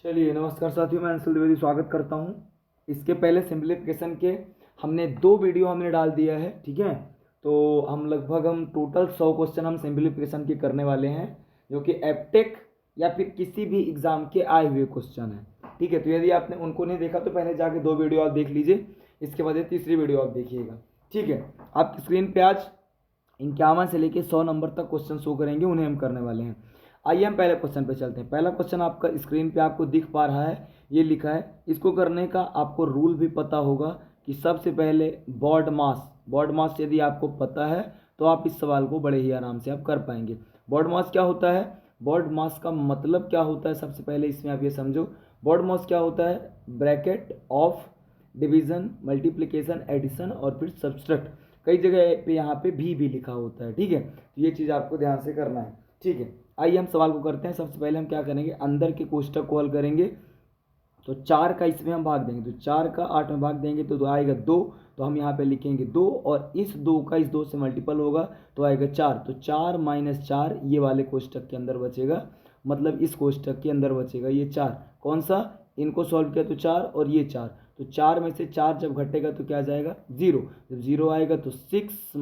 चलिए नमस्कार साथियों, मैं अंशुल द्विवेदी स्वागत करता हूँ। इसके पहले सिंप्लीफिकेशन के हमने 2 वीडियो हमने डाल दिया है, ठीक है। तो हम टोटल 100 क्वेश्चन हम सिंप्लीफिकेशन के करने वाले हैं, जो कि एप्टेक या फिर किसी भी एग्जाम के आए हुए क्वेश्चन हैं, ठीक है। तो यदि आपने उनको नहीं देखा तो पहले जाके 2 वीडियो आप देख लीजिए, इसके बाद ये तीसरी वीडियो आप देखिएगा, ठीक है। आपकी स्क्रीन पे आज 51 से लेके 100 नंबर तक क्वेश्चन शो करेंगे, उन्हें हम करने वाले हैं। आइए हम पहले क्वेश्चन पे चलते हैं। पहला क्वेश्चन आपका स्क्रीन पे आपको दिख पा रहा है, ये लिखा है। इसको करने का आपको रूल भी पता होगा कि सबसे पहले बॉड मास यदि आपको पता है तो आप इस सवाल को बड़े ही आराम से आप कर पाएंगे। बॉड मास क्या होता है, बॉड मास का मतलब क्या होता है, सबसे पहले इसमें आप ये समझो। बॉड मास क्या होता है, bracket of division, multiplication, addition और फिर सब्सट्रैक्ट। कई जगह पे यहाँ पे भी लिखा होता है, ठीक है। तो ये चीज़ आपको ध्यान से करना है, ठीक है। आइए हम सवाल को करते हैं। सबसे पहले हम क्या करेंगे, अंदर के कोष्टक को हल करेंगे। तो 4 का इसमें हम भाग देंगे, तो 4 का 8 में भाग देंगे तो आएगा 2। तो हम यहाँ पे लिखेंगे 2, और इस 2 का इस 2 से मल्टीपल होगा तो आएगा 4। तो 4 - 4 ये वाले कोष्टक के अंदर बचेगा, मतलब इस कोष्टक के अंदर बचेगा ये 4। कौन सा, इनको सॉल्व किया तो 4 और ये 4। तो 4 में से 4 जब घटेगा तो क्या आ जाएगा, 0। जब 0 आएगा तो 6 -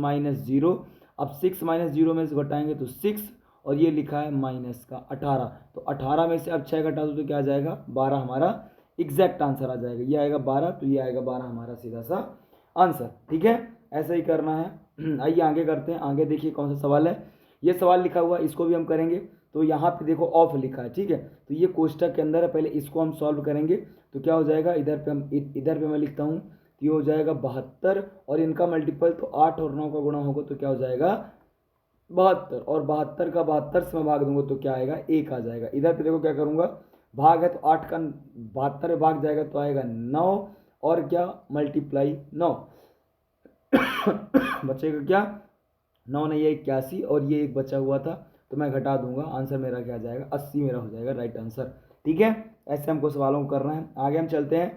0। अब 6 - 0 में से घटाएंगे तो 6, और ये लिखा है माइनस का 18। तो 18 में से अब 6 घटा दो तो क्या आ जाएगा, 12 हमारा एग्जैक्ट आंसर आ जाएगा। ये आएगा 12, तो ये आएगा 12 हमारा सीधा सा आंसर, ठीक है। ऐसा ही करना है। आइए आगे करते हैं। आगे देखिए कौन सा सवाल है। ये सवाल लिखा हुआ, इसको भी हम करेंगे। तो यहाँ पे देखो ऑफ लिखा है, ठीक है। तो ये कोष्टक के अंदर है, पहले इसको हम सॉल्व करेंगे। तो क्या हो जाएगा, इधर पे मैं लिखता हूँ, तो ये हो जाएगा 72, और इनका मल्टीपल तो 8 और 9 का गुणा होगा तो क्या हो जाएगा 72, और 72 का 72 से मैं भाग दूंगा तो क्या आएगा, 1 आ जाएगा। इधर पे देखो क्या करूंगा, भाग है तो 8 का 72 में भाग जाएगा तो आएगा 9, और क्या मल्टीप्लाई 9 बचेगा क्या, 9 नहीं है 81, और ये एक बचा हुआ था तो मैं घटा दूंगा। आंसर मेरा क्या आ जाएगा, 80 मेरा हो जाएगा राइट आंसर, ठीक है। ऐसे हमको सवालों को करना है। आगे हम चलते हैं।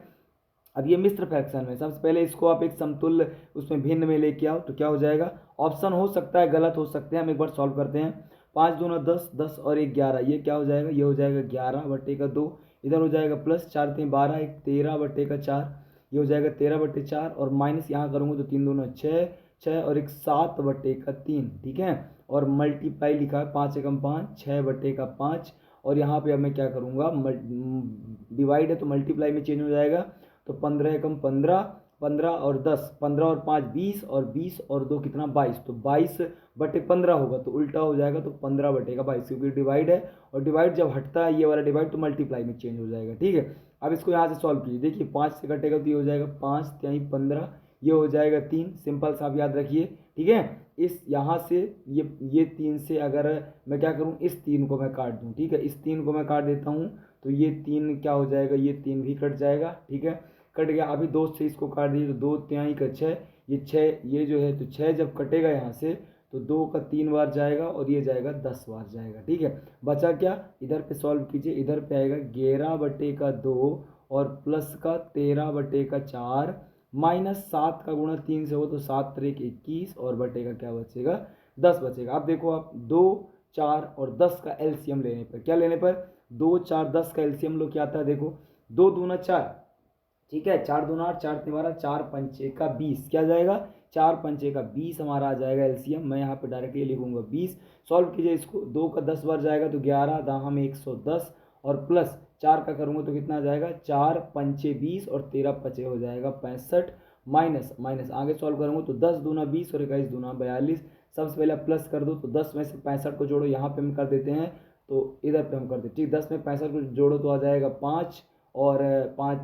अब ये मिश्र फ्रैक्शन में सबसे पहले इसको आप एक समतुल्य उसमें भिन्न में लेके आओ तो क्या हो जाएगा, ऑप्शन हो सकता है गलत हो सकते हैं, हम एक बार सॉल्व करते हैं। 5 दूना 10, 10 और 1 11, ये क्या हो जाएगा, ये हो जाएगा 11/2। इधर हो जाएगा प्लस 4 3 12, 1 13/4, ये हो जाएगा 13/4, और माइनस यहाँ करूँगा तो 3 दूना 6, 6 और 1 7/3, ठीक है। और मल्टीप्लाई लिखा है 5 एकम 5, 6/5। और यहाँ पे अब मैं क्या करूँगा, डिवाइड है तो मल्टीप्लाई में चेंज हो जाएगा। तो 15 एकम 15, 15 और 10, 15 और 5 20, और 20 और 2 कितना 22। तो 22/15 होगा, तो उल्टा हो जाएगा तो 15/22, क्योंकि डिवाइड है, और डिवाइड जब हटता है ये वाला डिवाइड तो मल्टीप्लाई में चेंज हो जाएगा, ठीक है। अब इसको यहाँ से सॉल्व कीजिए। देखिए 5 से घटेगा तो ये हो जाएगा 5 यानी 15, ये हो जाएगा 3, सिंपल सा आप याद रखिए, ठीक है। इस यहाँ से ये 3 से अगर मैं क्या करूँ, इस 3 को मैं काट दूँ, ठीक है। इस 3 को मैं काट देता हूँ तो ये 3 क्या हो जाएगा, ये 3 भी कट जाएगा, ठीक है। कट गया। अभी 2 से इसको काट दीजिए तो 2 तिहाई का 6, ये 6 ये जो है, तो 6 जब कटेगा यहाँ से तो 2 का 3 बार जाएगा, और ये जाएगा 10 बार जाएगा, ठीक है। बचा क्या, इधर पे सॉल्व कीजिए। इधर पे आएगा 11/2 और प्लस का 13/4, माइनस 7 का गुणा 3 से हो तो 7 3 21, और बटे का क्या बचेगा 10 बचेगा। अब देखो आप 2 4 और 10 का एलसीएम लेने पर, क्या लेने पर, 2 4 10 का एलसीएम लो, क्या आता है देखो, 2 दूना 4, ठीक है। 4 दूना 8, 4 3 12, 4 पंचे का 20, क्या जाएगा 4 पंचे का 20 हमारा आ जाएगा एलसीएम। मैं यहाँ पे डायरेक्टली लिखूंगा 20। सॉल्व कीजिए इसको, 2 का 10 बार जाएगा तो 11 दाह में 110, और प्लस 4 का करूँगा तो कितना आ जाएगा, 4 पंचे 20 और 13 पचे हो जाएगा 65, माइनस माइनस आगे सॉल्व करूँगा तो 10 दूना 20 और 21 दूना 42। सबसे पहले प्लस कर दो तो 10 में से 65 को जोड़ो, यहाँ पे हम कर देते हैं तो इधर पे हम कर देते, ठीक। 10 में 65 को जोड़ो तो आ जाएगा 5, और 5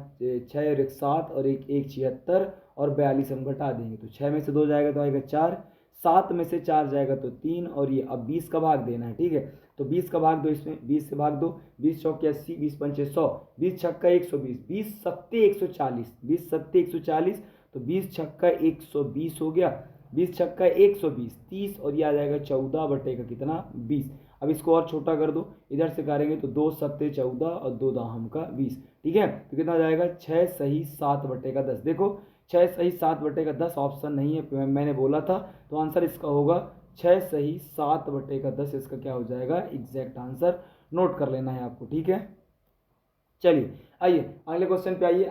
6 और 1 7, और 1 1 76, और 42 हम घटा देंगे तो 6 में से 2 जाएगा तो आएगा 4, 7 में से 4 जाएगा तो 3, और ये अब 20 का भाग देना है, ठीक है। तो 20 का भाग दो, इसमें 20 से भाग दो, 20 चौके 80, 20 पंचे 100, 20 छक्का 120, 20 सत्ते 140, 20 सत्ते 140, तो 20 छक्का 120 हो गया, 20 छक्का 120 30, और ये आ जाएगा 14 का कितना 20। अब इसको और छोटा कर दो, इधर से करेंगे तो 2 सत्ते 14 और 2 दाहम का 20, ठीक है। तो कितना जाएगा 6 सही 7/10। देखो 6 सही 7/10 ऑप्शन नहीं है, मैंने बोला था, तो आंसर इसका होगा 6 सही 7/10, इसका क्या हो जाएगा एग्जैक्ट आंसर। नोट कर लेना है आपको, ठीक है। चलिए आइए अगले क्वेश्चन पे आइए,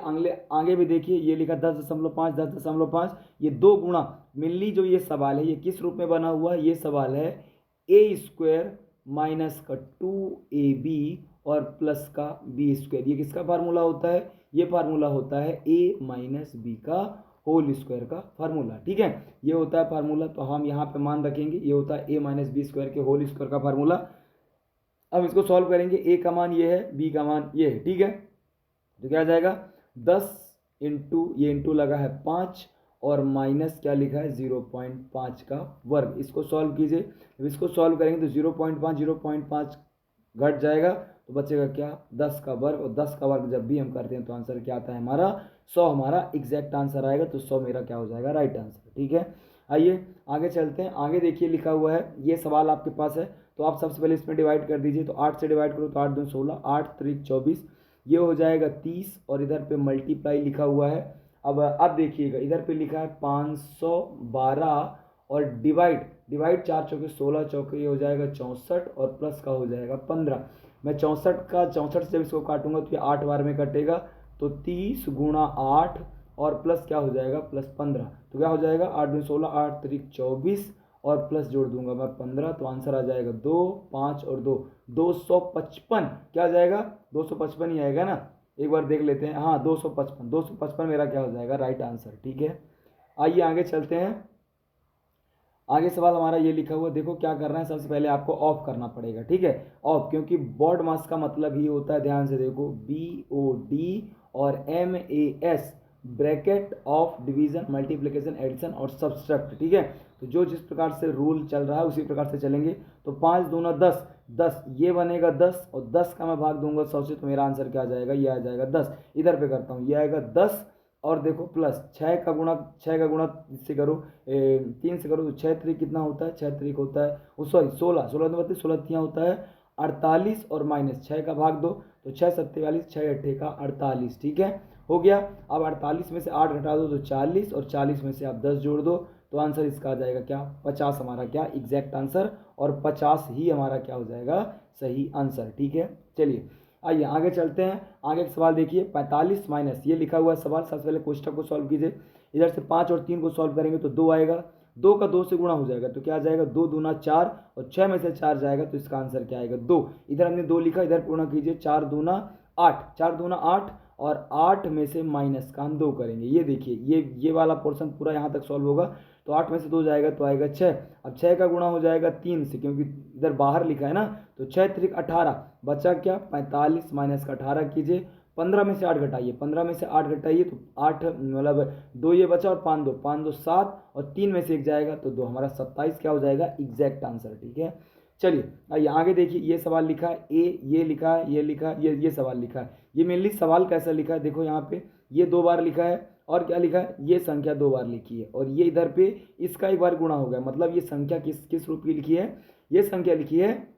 आगे भी देखिए, ये लिखा 10.5 10.5, ये दो गुणा। मेनली जो ये सवाल है ये किस रूप में बना हुआ है, ये सवाल है ए स्क्वायर माइनस का 2ab और प्लस का बी स्क्वायर। ये किसका फार्मूला होता है, ये फार्मूला होता है ए माइनस बी का होल स्क्वायर का फार्मूला। ठीक है, ये होता है फार्मूला, तो हम यहाँ पे मान रखेंगे ये होता है ए माइनस बी स्क्वायर के होल स्क्वायर का फार्मूला। अब इसको सॉल्व करेंगे, ए का मान ये है, बी का मान ये है। ठीक है, तो क्या आ जाएगा 10 इंटू, ये इंटू लगा है 5 और माइनस क्या लिखा है 0.5 का वर्ग। इसको सॉल्व कीजिए, जब इसको सॉल्व करेंगे तो 0.5 घट जाएगा तो बचेगा क्या 10 का वर्ग, और 10 का वर्ग जब भी हम करते हैं तो आंसर क्या आता है हमारा 100, हमारा एग्जैक्ट आंसर आएगा। तो 100 मेरा क्या हो जाएगा राइट आंसर। ठीक है, आइए आगे चलते हैं। आगे देखिए लिखा हुआ है, ये सवाल आपके पास है, तो आप सबसे पहले इसमें डिवाइड कर दीजिए। तो 8 से डिवाइड करो तो 8 दूनी 16, 8 3 24, ये हो जाएगा 30, और इधर पे मल्टीप्लाई लिखा हुआ है। अब देखिएगा इधर पे लिखा है 512, और डिवाइड 4 चौके 16 चौके, ये हो जाएगा 64, और प्लस का हो जाएगा 15। मैं 64 से जब इसको काटूंगा तो ये 8 बार में कटेगा, तो 30 गुणा 8 और प्लस क्या हो जाएगा प्लस 15, तो क्या हो जाएगा 8 दूनी 16, 8 3 24, और प्लस जोड़ दूंगा मैं 15, तो आंसर आ जाएगा 2, 5 और 2 255। क्या आ जाएगा 255 ही आएगा ना, एक बार देख लेते हैं। हाँ 255 मेरा क्या हो जाएगा राइट आंसर। ठीक है, आइए आगे चलते हैं। आगे सवाल हमारा ये लिखा हुआ, देखो क्या करना है, सबसे पहले आपको ऑफ करना पड़ेगा। ठीक है, ऑफ, क्योंकि बोर्ड मास का मतलब ही होता है, ध्यान से देखो, BOD और MAS, bracket of division, multiplication, addition और सब्सट्रैक्ट। ठीक है, तो जो जिस प्रकार से रूल चल रहा है उसी प्रकार से चलेंगे। तो 5 दूना 10, 10 ये बनेगा 10, और 10 का मैं भाग दूंगा 100 से, तो मेरा आंसर क्या आ जाएगा, ये आ जाएगा 10। इधर पे करता हूँ, ये आएगा 10, और देखो प्लस 6 का गुणा, इससे करो 3 से करो तो 6 3 कितना होता है, 6 3 होता है सॉरी 16, 16 तो 16 3 होता है 48, और माइनस 6 का भाग दो तो 6 7 42, 6 8 का 48। ठीक है, हो गया। अब 48 में से 8 घटा दो तो 40, और 40 में से आप 10 जोड़ दो तो आंसर इसका आ जाएगा क्या 50, हमारा क्या एग्जैक्ट आंसर, और 50 ही हमारा क्या हो जाएगा सही आंसर। ठीक है, चलिए आइए आगे चलते हैं। आगे एक सवाल देखिए, 45 माइनस, ये लिखा हुआ सवाल, सबसे पहले कोष्टक को सॉल्व कीजिए। इधर से 5 और 3 को सॉल्व करेंगे तो 2 आएगा, 2 का 2 से गुणा हो जाएगा तो क्या आ जाएगा 2 दूना 4, और 6 में से 4 जाएगा तो इसका आंसर क्या आएगा 2। इधर हमने 2 लिखा, इधर पूर्ण कीजिए, 4 दूना 8, 4 दूना 8, और 8 में से माइनस का हम 2 करेंगे। ये देखिए ये वाला पोर्शन पूरा यहाँ तक सॉल्व होगा, तो 8 में से 2 जाएगा तो आएगा 6। अब 6 का गुणा हो जाएगा 3 से, क्योंकि इधर बाहर लिखा है ना, तो 6 3 18, बचा क्या 45 माइनस का 18 कीजिए, 15 में से 8 घटाइए, 15 में से 8 घटाइए तो 8 मतलब 2 ये बचा, और 5 2 7, और 3 में से 1 जाएगा तो 2, हमारा 27 क्या हो जाएगा एग्जैक्ट आंसर। ठीक है, चलिए आइए आगे देखिए, ये सवाल लिखा है ए, ये लिखा है, ये लिखा है, ये सवाल लिखा है। ये मेनली सवाल कैसा लिखा है देखो, यहाँ पे ये 2 बार लिखा है, और क्या लिखा है ये संख्या 2 बार लिखी है, और ये इधर पे इसका 1 बार गुणा हो गया, मतलब ये संख्या किस रूप की लिखी है, ये संख्या लिखी है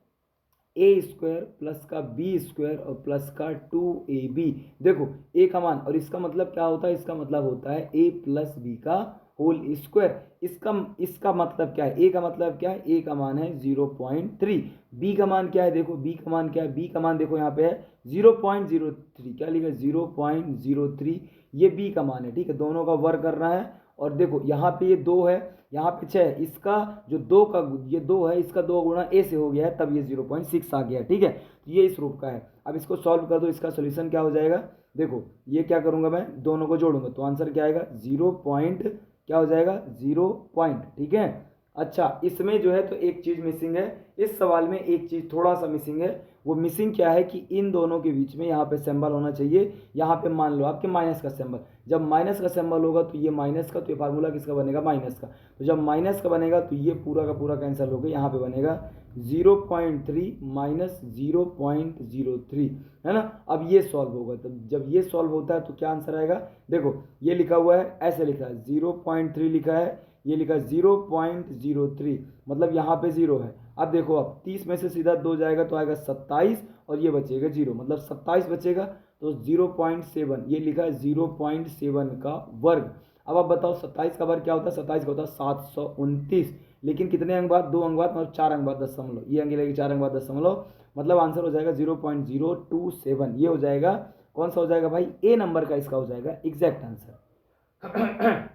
ए स्क्वायर प्लस का बी स्क्वायर और प्लस का 2ab। देखो ए का मान, और इसका मतलब क्या होता है, इसका मतलब होता है ए प्लस बी का होल स्क्वायर। इसका मतलब क्या है, ए का मतलब क्या है, ए का मान है 0.3, बी का मान क्या है, देखो बी का मान क्या है, बी का मान देखो यहाँ पे है 0.03, क्या लिखा है 0.03, ये बी का मान है। ठीक है, दोनों का वर्ग करना है, और देखो यहाँ पे ये 2 है, यहाँ पे 6 है, इसका जो 2 का ये 2 है, इसका 2 गुणा ए से हो गया है, तब ये 0.6 आ गया। ठीक है, तो ये इस रूप का है। अब इसको सॉल्व कर दो, इसका सोल्यूशन क्या हो जाएगा, देखो ये क्या करूँगा मैं, दोनों को जोड़ूंगा तो आंसर क्या आएगा 0 पॉइंट, क्या हो जाएगा 0 पॉइंट। ठीक है, अच्छा इसमें जो है तो एक चीज़ मिसिंग है, इस सवाल में एक चीज़ थोड़ा सा मिसिंग है। वो मिसिंग क्या है कि इन दोनों के बीच में यहाँ पे सिंबल होना चाहिए, यहाँ पे मान लो आपके माइनस का सिंबल, जब माइनस का सिंबल होगा तो ये माइनस का, तो ये फार्मूला किसका बनेगा माइनस का, तो जब माइनस का बनेगा तो ये पूरा का पूरा कैंसिल होकर यहाँ पे बनेगा 0.3 माइनस 0.03, है ना। अब ये सॉल्व होगा, तो जब ये सॉल्व होता है तो क्या आंसर आएगा, देखो ये लिखा हुआ है, ऐसे लिखा है 0.3 लिखा है, ये लिखा 0.03, मतलब यहाँ पे 0 है। अब देखो, अब 30 में से सीधा 2 जाएगा तो आएगा 27, और ये बचेगा 0, मतलब 27 बचेगा, तो 0.7, ये लिखा है 0.7 का वर्ग। अब आप बताओ 27 का वर्ग क्या होता है, 27 का होता है 729, लेकिन कितने अंक बाद, 2 अंक बाद, मतलब 4 अंक बाद दशमलव, ये अंक लगेगी 4 अंक बाद दशमलव, मतलब आंसर हो जाएगा 0.027, ये हो जाएगा कौन सा हो जाएगा भाई, ए नंबर का इसका हो जाएगा एग्जैक्ट आंसर।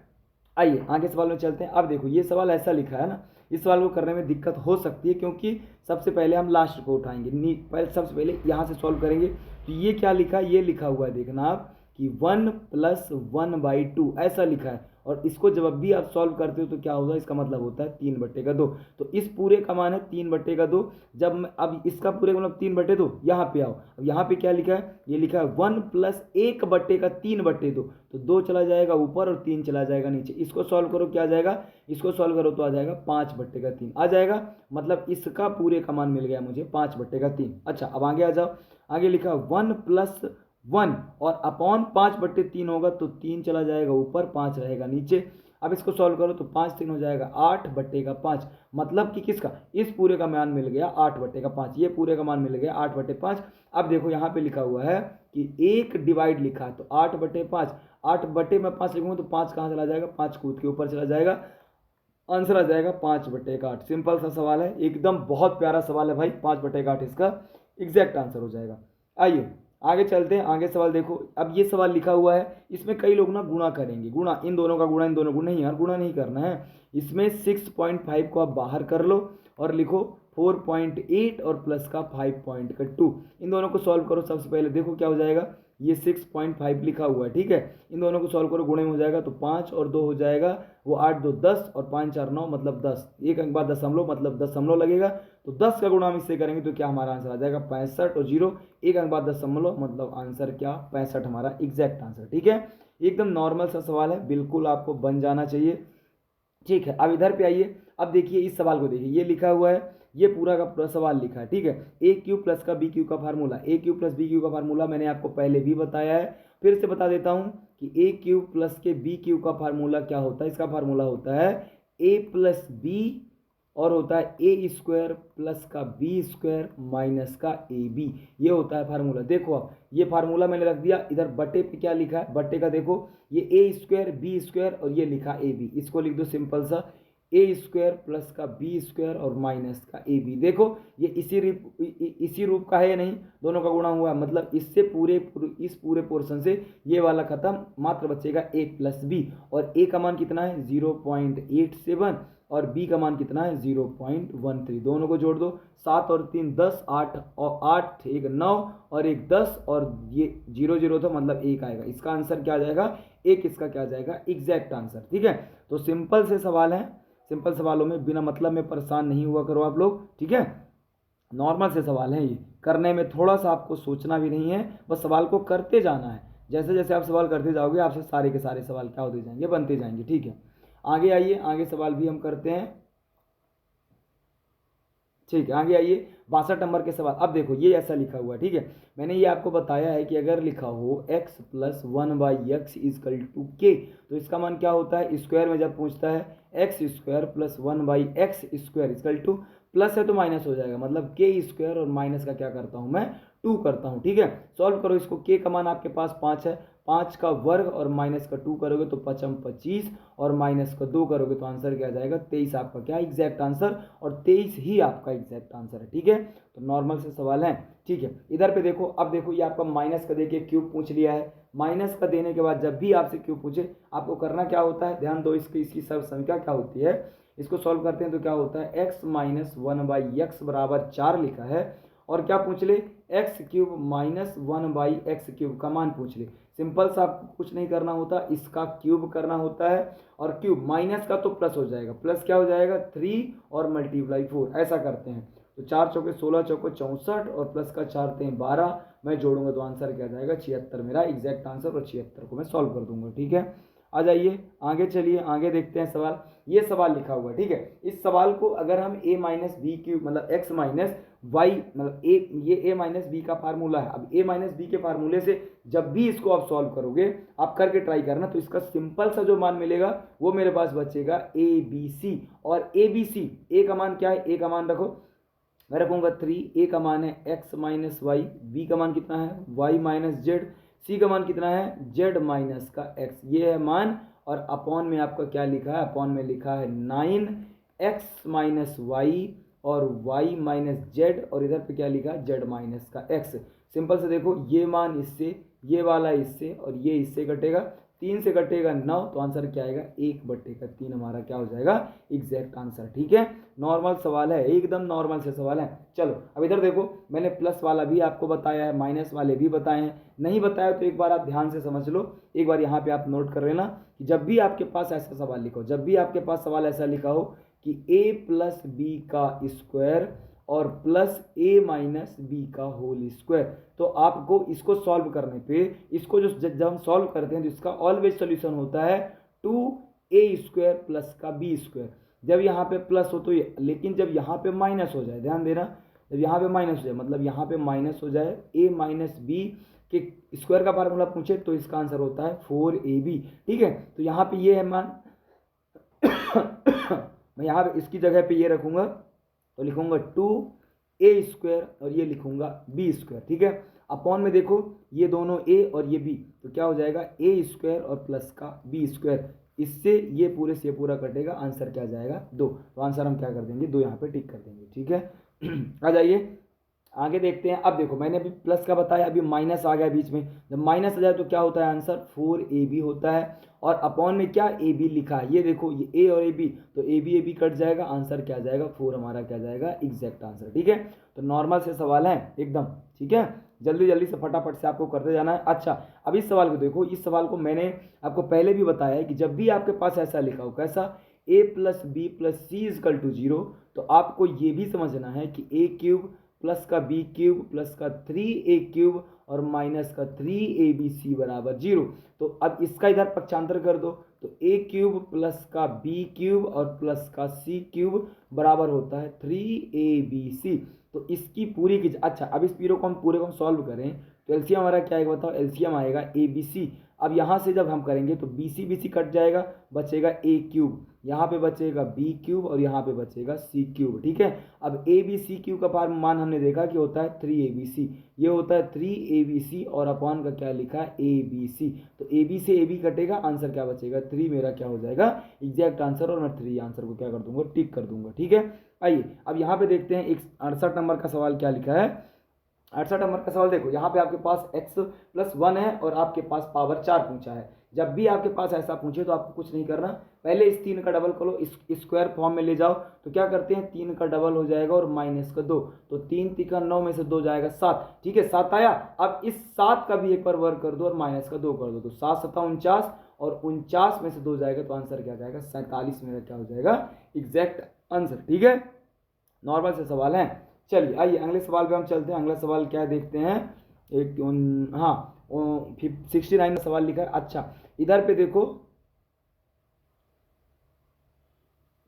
आइए आगे सवाल में चलते हैं। अब देखो ये सवाल ऐसा लिखा है ना, इस सवाल को करने में दिक्कत हो सकती है क्योंकि सबसे पहले हम लास्ट को उठाएंगे, पहले सबसे पहले यहाँ से सॉल्व करेंगे। तो ये क्या लिखा है, ये लिखा हुआ है देखना आप कि 1+1/2 ऐसा लिखा है, और इसको जब भी आप सॉल्व करते हो तो क्या होगा, इसका मतलब होता है 3/2। तो इस पूरे का मान है 3/2। जब मैं अब इसका पूरे का मतलब 3/2, यहाँ पे आओ, अब यहाँ पे क्या लिखा है, ये लिखा है 1+1/3/2। तो 2 चला जाएगा ऊपर और 3 चला जाएगा नीचे। इसको सॉल्व करो क्या आ जाएगा, इसको सॉल्व करो तो आ जाएगा 5/3 आ जाएगा। मतलब इसका पूरे का मान मिल गया मुझे 5/3। अच्छा अब आगे आ जाओ, आगे लिखा 1+1 और अपॉन 5/3 होगा, तो 3 चला जाएगा ऊपर, 5 रहेगा नीचे। अब इसको सॉल्व करो तो 5 3 हो जाएगा 8/5। मतलब कि किसका, इस पूरे का मान मिल गया 8/5, ये पूरे का मान मिल गया 8/5। अब देखो यहाँ पे लिखा हुआ है कि एक डिवाइड लिखा है, तो 8/5, 8/5 लिखूंगा तो 5 कहाँ चला जाएगा, 5 कूद के ऊपर चला जाएगा, आंसर आ जाएगा 5/8। सिंपल सा सवाल है एकदम, बहुत प्यारा सवाल है भाई, 5/8 इसका एग्जैक्ट आंसर हो जाएगा। आइए आगे चलते हैं, आगे सवाल देखो। अब ये सवाल लिखा हुआ है, इसमें कई लोग ना गुणा करेंगे, गुणा इन दोनों का गुणा, इन दोनों गुणा, नहीं यार गुणा नहीं करना है। इसमें 6.5 को आप बाहर कर लो और लिखो 4.8 और प्लस का 5.2, इन दोनों को सॉल्व करो। सबसे पहले देखो क्या हो जाएगा, ये 6.5 लिखा हुआ है, ठीक है, इन दोनों को सॉल्व करो, गुणे में हो जाएगा तो 5 और 2 हो जाएगा वो 8 2 10 और 5 4 9 मतलब 10, एक अंक बाद दशमलव मतलब दशमलव लगेगा, तो 10 का गुणा हम इससे करेंगे तो क्या हमारा आंसर आ जाएगा 65, और 0 एक अंक बाद दशमलव मतलब आंसर क्या 65 हमारा एग्जैक्ट आंसर। ठीक है, एकदम नॉर्मल सा सवाल है, बिल्कुल आपको बन जाना चाहिए। ठीक है, अब इधर पे आइए, अब देखिए इस सवाल को देखिए, ये लिखा हुआ है, ये पूरा का पूरा सवाल लिखा है, ठीक है। ए क्यू प्लस का बी क्यू का फार्मूला, ए क्यू प्लस बी क्यू का फार्मूला मैंने आपको पहले भी बताया है, फिर से बता देता हूँ कि ए क्यू प्लस के बी क्यू का फार्मूला क्या होता है, इसका फार्मूला होता है ए प्लस बी और होता है ए स्क्वायर प्लस का बी स्क्वायर माइनस का ए बी, ये होता है फार्मूला। देखो अब ये फार्मूला मैंने रख दिया इधर, बटे पे क्या लिखा है, बटे का देखो ये ए स्क्वायर बी स्क्वायर और ये लिखा ए बी, इसको लिख दो सिंपल सा ए स्क्वायर प्लस का बी स्क्वायर और माइनस का ए बी। देखो ये इसी रूप का है या नहीं, दोनों का गुणा हुआ है, मतलब इससे इस पूरे पोर्शन से ये वाला खत्म, मात्र बचेगा ए प्लस बी, और ए का मान कितना है 0.87 और बी का मान कितना है 0.13, दोनों को जोड़ दो, 7 और 3 10, 8 और 8 एक 9 और एक 10 और ये 0 0 था मतलब एक आएगा, इसका आंसर क्या आ जाएगा एक, इसका क्या आ जाएगा एग्जैक्ट आंसर। ठीक है, तो सिंपल से सवाल है, सिंपल सवालों में बिना मतलब में परेशान नहीं हुआ करो आप लोग, ठीक है, नॉर्मल से सवाल है, ये करने में थोड़ा सा आपको सोचना भी नहीं है, बस सवाल को करते जाना है, जैसे जैसे आप सवाल करते जाओगे आपसे सारे के सारे सवाल क्या होते जाएंगे, बनते जाएंगे। ठीक है, आगे आइए, आगे सवाल भी हम करते हैं। ठीक है, आगे आइए 62 नंबर के सवाल। अब देखो ये ऐसा लिखा हुआ है, ठीक है, मैंने ये आपको बताया है कि अगर लिखा हो x plus 1/x is equal to के, तो इसका मान क्या होता है, स्क्वायर में जब पूछता है X square plus 1/x square equal to, plus है तो माइनस हो जाएगा, मतलब के स्क्वायर और माइनस का क्या करता हूँ मैं 2 करता हूँ। ठीक है, सॉल्व करो इसको, के का मान आपके पास 5 है, 5 का वर्ग और माइनस का 2 करोगे तो 5 25 और माइनस का 2 करोगे तो आंसर क्या आ जाएगा 23, आपका क्या एग्जैक्ट आंसर, और 23 ही आपका एग्जैक्ट आंसर है। ठीक है, तो नॉर्मल से सवाल है। ठीक है, इधर पे देखो, अब देखो ये आपका माइनस का देखिए क्यूब पूछ लिया है, माइनस का देने के बाद जब भी आपसे क्यूब पूछे आपको करना क्या होता है, ध्यान दो, इसकी सर्व संख्या क्या होती है, इसको सॉल्व करते हैं तो क्या होता है x माइनस 1/x बराबर 4 लिखा है, और क्या पूछ ले x cube minus 1/x cube का मान पूछ ले। सिंपल सा, आपको कुछ नहीं करना होता, इसका क्यूब करना होता है, और क्यूब माइनस का तो प्लस हो जाएगा, प्लस क्या हो जाएगा 3 और मल्टीप्लाई 4, ऐसा करते हैं। तो 4 चौके 16 चौके 64 और प्लस का 4 3 12, मैं जोड़ूंगा तो आंसर क्या जाएगा 76 मेरा एग्जैक्ट आंसर, और 76 को मैं सॉल्व कर दूंगा। ठीक है, आ जाइए आगे, चलिए आगे देखते हैं सवाल। ये सवाल लिखा हुआ है, ठीक है, इस सवाल को अगर हम a माइनस बी क्यूब मतलब x माइनस वाई मतलब ये a माइनस बी का फार्मूला है, अब a माइनस बी के फार्मूले से जब भी इसको आप सॉल्व करोगे, आप करके ट्राई करना, तो इसका सिंपल सा जो मान मिलेगा वो मेरे पास बचेगा ए बी सी, और ए बी सी, ए का मान क्या है, ए का मान रखो, मैं रखूंगा 3, ए का मान है x माइनस वाई, बी का मान कितना है y माइनस जेड, सी का मान कितना है z माइनस का x, ये है मान, और अपॉन में आपका क्या लिखा है, अपॉन में लिखा है 9x माइनस वाई और y माइनस जेड, और इधर पे क्या लिखा है z माइनस का x। सिंपल से देखो ये मान इससे ये वाला इससे और ये इससे कटेगा, 3 से कटेगा 9, तो आंसर क्या आएगा 1/3 हमारा क्या हो जाएगा एग्जैक्ट आंसर। ठीक है, नॉर्मल सवाल है, एकदम नॉर्मल से सवाल है। चलो अब इधर देखो, मैंने प्लस वाला भी आपको बताया है, माइनस वाले भी बताए हैं, नहीं बताया तो एक बार आप ध्यान से समझ लो। एक बार यहाँ पे आप नोट कर लेना कि जब भी आपके पास ऐसा सवाल लिखो, जब भी आपके पास सवाल ऐसा लिखा हो कि a+b का स्क्वायर और +a-b का होल स्क्वायर, तो आपको इसको सॉल्व करने पे, इसको जो जब हम सॉल्व करते हैं तो इसका ऑलवेज सोल्यूशन होता है 2a² प्लस का b स्क्वायर। जब यहाँ पे प्लस हो तो ये, लेकिन जब यहाँ पे माइनस हो जाए, ध्यान देना, जब यहाँ पे माइनस हो जाए, मतलब यहाँ पे माइनस हो जाए a-b के स्क्वायर का फार्मूला पूछे तो इसका आंसर होता है 4ab। ठीक है, तो यहाँ पे ये है मान मैं यहाँ पे इसकी जगह पे ये रखूँगा, तो लिखूँगा 2a² और ये लिखूँगा b²। ठीक है, अपॉन में देखो ये दोनों a और ये b, तो क्या हो जाएगा a² और प्लस का b², इससे ये पूरे से पूरा कटेगा, आंसर क्या जाएगा 2। तो आंसर हम क्या कर देंगे 2 यहाँ पे टिक कर देंगे। ठीक है आ जाइए आगे देखते हैं। अब देखो मैंने अभी प्लस का बताया, अभी माइनस आ गया बीच में, जब माइनस आ जाए तो क्या होता है आंसर 4ab होता है, और अपॉन में क्या ab लिखा है, ये देखो ये a और ab, तो ab कट जाएगा, आंसर क्या जाएगा 4 हमारा क्या जाएगा एग्जैक्ट आंसर। ठीक है, तो नॉर्मल से सवाल है एकदम। ठीक है, जल्दी जल्दी से फटाफट से आपको करते जाना है। अच्छा अब इस सवाल को देखो, इस सवाल को मैंने आपको पहले भी बताया है कि जब भी आपके पास ऐसा लिखा हो, कैसा a+b+c = 0, तो आपको ये भी समझना है कि a³ प्लस का b³ प्लस का 3a³ और माइनस का 3abc = 0। तो अब इसका इधर पक्षांतर कर दो, तो a³ प्लस का b³ और प्लस का c³ बराबर होता है 3abc। तो इसकी पूरी की, अच्छा अब इस पूरे को हम सॉल्व करें तो एलसीएम हमारा क्या आएगा बताओ, एलसीएम आएगा abc। अब यहाँ से जब हम करेंगे तो bc कट जाएगा, बचेगा a³, यहाँ पे बचेगा b³ और यहाँ पे बचेगा c³। ठीक है, अब abc³ का मान हमने देखा कि होता है 3abc, ये होता है 3abc और अपॉन का क्या लिखा है abc, तो ab से ab कटेगा, आंसर क्या बचेगा 3 मेरा क्या हो जाएगा एग्जैक्ट आंसर, और मैं 3 आंसर को क्या कर दूंगा टिक कर दूंगा। ठीक है, आइए अब यहाँ पे देखते हैं 68 नंबर का सवाल क्या लिखा है। 68 नंबर का सवाल देखो, यहाँ पे आपके पास x+1 है और आपके पास पावर 4 पूछा है। जब भी आपके पास ऐसा पूछे तो आपको कुछ नहीं करना, पहले इस 3 का डबल करो, इस स्क्वायर फॉर्म में ले जाओ, तो क्या करते हैं 3 का डबल हो जाएगा और माइनस का 2, तो 3 3 9 में से 2 जाएगा 7। ठीक है, 7 आया। अब इस 7 का भी एक बार वर्क कर दो और माइनस का 2 कर दो, तो 7 7 49 और 49 में से 2 जाएगा, तो आंसर क्या जाएगा 47 मेरा क्या हो जाएगा एग्जैक्ट आंसर। ठीक है, नॉर्मल से सवाल है। चलिए आइए अगले सवाल पे हम चलते हैं। अगला सवाल क्या देखते हैं, एक 69 सवाल लिखा है। अच्छा इधर पे देखो,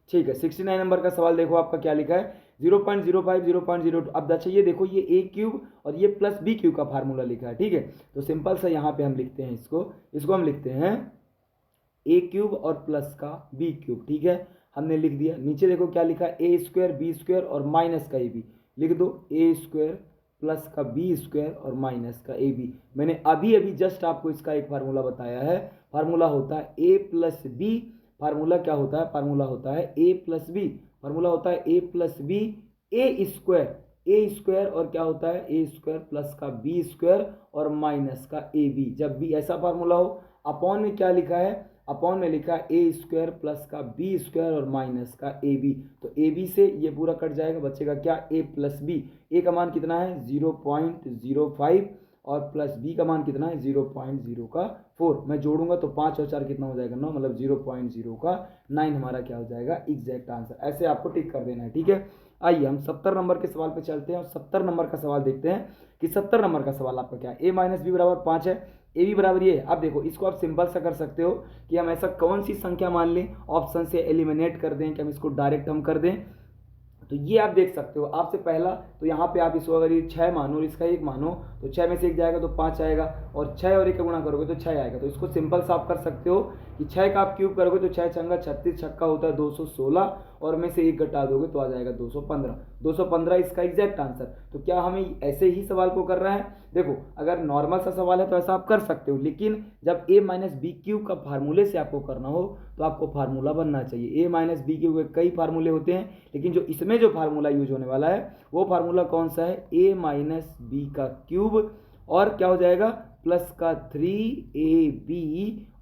ठीक है 69 नंबर का सवाल देखो, आपका क्या लिखा है 0.05 0.02। अब अच्छा ये देखो, ये a³ और ये प्लस b³ का फार्मूला लिखा है। ठीक है, तो सिंपल सा यहाँ पे हम लिखते हैं इसको हम लिखते हैं a³ और प्लस का b³। ठीक है, हमने लिख दिया। नीचे देखो क्या लिखा है a² b² और माइनस का ab, लिख दो a² प्लस का b² और माइनस का ab। मैंने अभी जस्ट आपको इसका एक फार्मूला बताया है, फार्मूला होता है a+b, फार्मूला क्या होता है, फार्मूला होता है a+b, फार्मूला होता है a+b a² और क्या होता है a² प्लस का b² और माइनस का ab। जब भी ऐसा फार्मूला हो, अपॉन में क्या लिखा है, अपॉन में लिखा है a² प्लस का b² और माइनस का ab, तो ab से ये पूरा कट जाएगा, बचेगा क्या a+b। a का मान कितना है 0.05 और प्लस b का मान कितना है 0.04। मैं जोड़ूंगा तो 5 और 4 कितना हो जाएगा 9, मतलब 0.09 हमारा क्या हो जाएगा एग्जैक्ट आंसर। ऐसे आपको टिक कर देना है। ठीक है, आइए हम 70 नंबर के सवाल पे चलते हैं और 70 नंबर का सवाल देखते हैं कि 70 नंबर का सवाल आपका क्या है। a-b बराबर 5 है, ए बी बराबर ये है। अब देखो इसको आप सिंपल सा कर सकते हो कि हम ऐसा कौन सी संख्या मान लें, ऑप्शन से एलिमिनेट कर दें कि हम इसको डायरेक्ट हम कर दें। तो ये आप देख सकते हो, आपसे पहला तो यहाँ पे आप इसको अगर ये 6 मानो और इसका 1 मानो, तो 6 में से 1 जाएगा तो 5 आएगा, और 6 और 1 का गुणा करोगे तो 6 आएगा। तो इसको सिंपल सा आप कर सकते हो कि 6 का आप क्यूब करोगे तो 6 छंगा 36, छक्का होता है 216, और में से 1 घटा दोगे तो आ जाएगा 215। 215 इसका एग्जैक्ट आंसर। तो क्या हमें ऐसे ही सवाल को कर रहा है, देखो अगर नॉर्मल सा सवाल है तो ऐसा आप कर सकते हो, लेकिन जब a-b³ का फार्मूले से आपको करना हो तो आपको फार्मूला बनना चाहिए। a-b³ के कई फार्मूले होते हैं, लेकिन जो इसमें जो फार्मूला यूज होने वाला है वो फार्मूला कौन सा है, a-b³ और क्या हो जाएगा प्लस का 3ab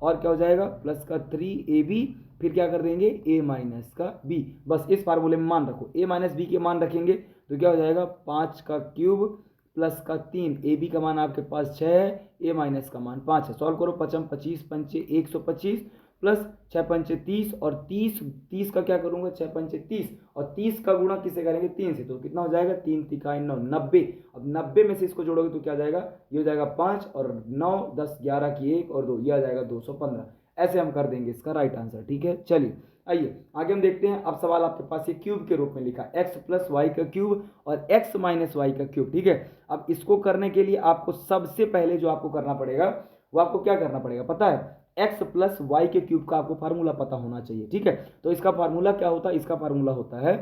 और क्या हो जाएगा प्लस का 3ab, फिर क्या कर देंगे a माइनस का b। बस इस फार्मूले में मान रखो, a माइनस बी के मान रखेंगे तो क्या हो जाएगा 5 का क्यूब प्लस का 3, ए बी का मान आपके पास 6 है, ए माइनस का मान 5 है। सॉल्व करो, 5 25 पंचे 125 प्लस 6 पंचे 30 और 30 का क्या करूँगा 6 पंचे 30 और 30 का गुणा किससे करेंगे 3 से, तो कितना हो जाएगा 3 तिकाई 9 90। अब 90 में से इसको जोड़ोगे तो क्या जाएगा, ये हो जाएगा 5 और 9 10 11 की 1 और 2, ये आ जाएगा 215। ऐसे हम कर देंगे इसका राइट आंसर। ठीक है, चलिए आइए आगे हम देखते हैं। अब सवाल आपके पास ये क्यूब के रूप में लिखा, एक्स प्लस वाई का क्यूब और एक्स माइनस वाई का क्यूब। ठीक है, अब इसको करने के लिए आपको सबसे पहले जो आपको करना पड़ेगा वो आपको क्या करना पड़ेगा पता है, एक्स प्लस वाई के क्यूब का आपको फार्मूला पता होना चाहिए। ठीक है, तो इसका फार्मूला क्या होता है, इसका फार्मूला होता है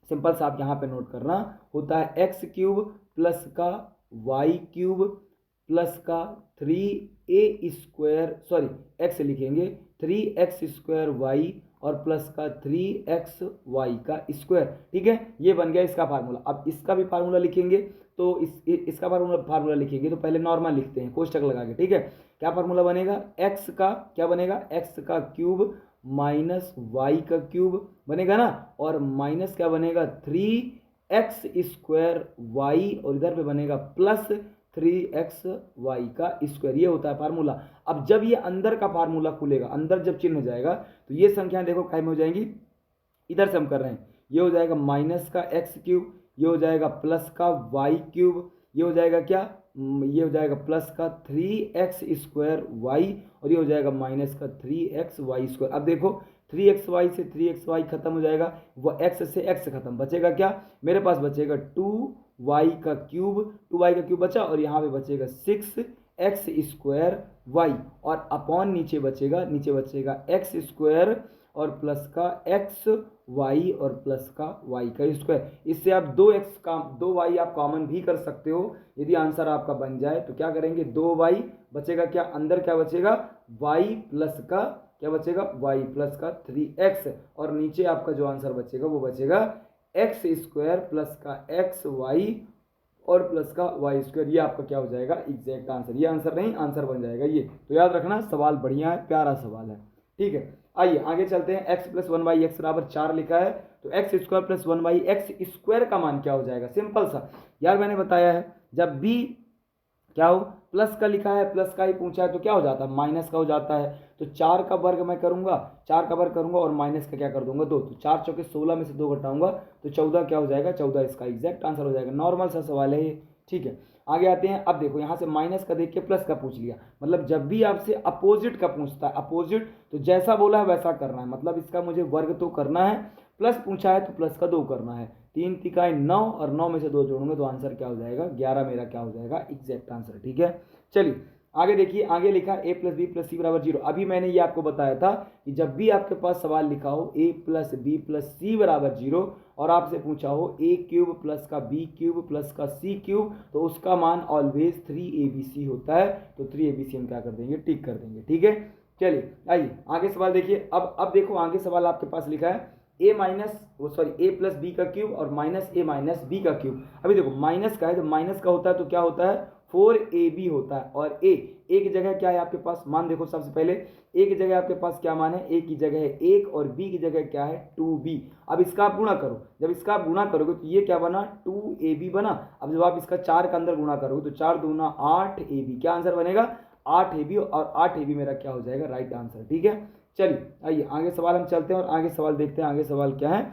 सिंपल सा, आप यहाँ पे नोट करना, होता है एक्स क्यूब प्लस का वाई क्यूब प्लस का 3a स्क्वायर, सॉरी एक्स लिखेंगे 3x² वाई और प्लस का 3xy का स्क्वायर। ठीक है, ये बन गया इसका फार्मूला। अब इसका भी फार्मूला लिखेंगे तो इसका फार्मूला लिखेंगे तो पहले नॉर्मल लिखते हैं कोष्टक लगा के। ठीक है, क्या फार्मूला बनेगा, एक्स का क्या बनेगा, एक्स का क्यूब माइनस वाई का क्यूब बनेगा ना, और माइनस क्या बनेगा 3x² वाई और इधर पे बनेगा प्लस 3xy का स्क्वायर, ये होता है फार्मूला। अब जब ये अंदर का फार्मूला खुलेगा, अंदर जब चिन्ह हो जाएगा तो ये संख्याएं देखो काय में हो जाएंगी, इधर से हम कर रहे हैं, ये हो जाएगा माइनस का एक्स क्यूब, ये हो जाएगा प्लस का वाई क्यूब, ये हो जाएगा क्या, ये हो जाएगा प्लस का 3x² वाई और ये हो जाएगा माइनस का 3xy स्क्वायर। अब देखो 3xy से 3xy खत्म हो जाएगा, वो x से x खत्म, बचेगा क्या, मेरे पास बचेगा 2y का क्यूब बचा और यहाँ पे बचेगा 6x² y और अपॉन नीचे बचेगा x² और प्लस का x y और प्लस का y का स्क्वायर। इससे आप 2y आप कॉमन भी कर सकते हो। यदि आंसर आपका बन जाए तो क्या करेंगे, 2y बचेगा क्या, अंदर क्या बचेगा y प्लस का क्या बचेगा y प्लस का 3x और नीचे आपका जो आंसर बचेगा वो बचेगा x² प्लस का xy और प्लस का वाई स्क्वायर। ये आपका क्या हो जाएगा एग्जैक्ट आंसर, ये आंसर नहीं आंसर बन जाएगा ये। तो याद रखना सवाल बढ़िया है, प्यारा सवाल है। ठीक है, आइए आगे चलते हैं। x प्लस 1y x बराबर 4 लिखा है तो x² प्लस 1y x² का मान क्या हो जाएगा, सिंपल सा यार मैंने बताया है, जब भी क्या हो प्लस का लिखा है, प्लस का ही पूछा है तो क्या हो जाता है माइनस का हो जाता है। तो 4 का वर्ग मैं करूंगा, 4 का वर्ग करूंगा और माइनस का क्या कर दूंगा 2, तो 4 चौके 16 में से 2 घटाऊंगा तो 14 क्या हो जाएगा, 14 इसका एग्जैक्ट आंसर हो जाएगा। नॉर्मल सा सवाल है ये। ठीक है, आगे आते हैं। अब देखो यहाँ से माइनस का देख के प्लस का पूछ लिया, मतलब जब भी आपसे अपोजिट का पूछता है, अपोजिट तो जैसा बोला है वैसा करना है, मतलब इसका मुझे वर्ग तो करना है, प्लस पूछा है तो प्लस का 2 करना है। 3 तिकाई 9 और 9 में से 2 जोड़ूंगा तो आंसर क्या हो जाएगा 11, मेरा क्या हो जाएगा एग्जैक्ट आंसर। ठीक है, चलिए आगे देखिए, आगे लिखा a प्लस बी प्लस सी बराबर 0। अभी मैंने ये आपको बताया था कि जब भी आपके पास सवाल लिखा हो a प्लस बी प्लस सी बराबर 0 और आपसे पूछा हो a क्यूब प्लस का b क्यूब प्लस का c क्यूब तो उसका मान ऑलवेज 3abc होता है। तो 3abc हम क्या कर देंगे, टिक कर देंगे। ठीक है, चलिए आइए आगे सवाल देखिए। अब देखो आगे सवाल आपके पास लिखा है a प्लस बी का क्यूब और माइनस a माइनस बी का क्यूब। अभी देखो माइनस का है, जब माइनस का होता है तो क्या होता है 4ab होता है और a की जगह क्या है आपके पास मान, देखो सबसे पहले a की जगह आपके पास क्या मान है, a की जगह है 1 और b की जगह क्या है 2b। अब इसका आप गुणा करो, जब इसका आप गुणा करोगे तो ये क्या बना 2ab बना। अब जब आप इसका 4 का अंदर गुणा करोगे तो 4 दूना 8ab, क्या आंसर बनेगा 8ab और 8ab मेरा क्या हो जाएगा राइट आंसर। ठीक है, चलिए आइए आगे सवाल हम चलते हैं और आगे सवाल देखते हैं। आगे सवाल क्या है,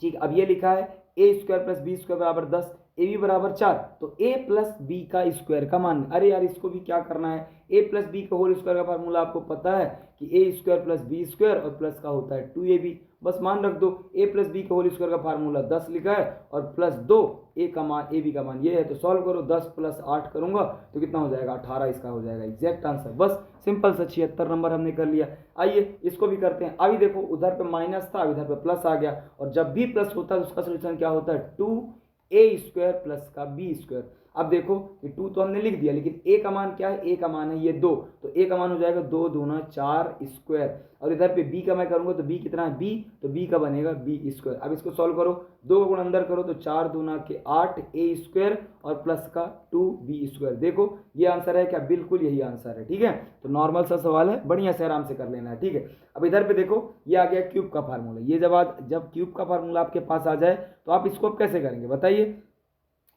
ठीक, अब ये लिखा है a² प्लस बी स्क्वायर बराबर 10, ए बी बराबर 4, तो a प्लस बी का स्क्वायर का मान, अरे यार इसको भी क्या करना है, a प्लस बी का होल स्क्वायर का फार्मूला आपको पता है कि a² प्लस बी स्क्वायर और प्लस का होता है 2ab, बस मान रख दो। a प्लस बी का होल स्क्वायर का फार्मूला 10 लिखा है और प्लस 2 a का मान a b का मान ये है, तो सॉल्व करो 10 प्लस 8 करूंगा तो कितना हो जाएगा 18, इसका हो जाएगा एग्जैक्ट आंसर। बस सिंपल सा 76 नंबर हमने कर लिया। आइए इसको भी करते हैं। अभी देखो उधर पे माइनस था, इधर पे प्लस आ गया और जब भी प्लस होता है उसका सोल्यूशन क्या होता है 2a² प्लस का b स्क्वायर। अब देखो कि 2 तो हमने लिख दिया, लेकिन ए का मान क्या है, ए का मान है ये 2, तो ए का मान हो जाएगा 2 दूना 4 स्क्वायर। और इधर पे बी का मैं करूंगा तो बी कितना है, बी, तो बी का बनेगा बी स्क्वायर। अब इसको सॉल्व करो, 2 का गुण अंदर करो तो 4 दूना के 8 ए स्क्वायर और प्लस का 2 बी स्क्वायर। देखो ये आंसर है क्या, बिल्कुल यही आंसर है। ठीक है, तो नॉर्मल सा सवाल है, बढ़िया से आराम से कर लेना है। ठीक है, अब इधर पे देखो ये आ गया क्यूब का फार्मूला। ये जब क्यूब का फार्मूला आपके पास आ जाए तो आप इसको अब कैसे करेंगे बताइए,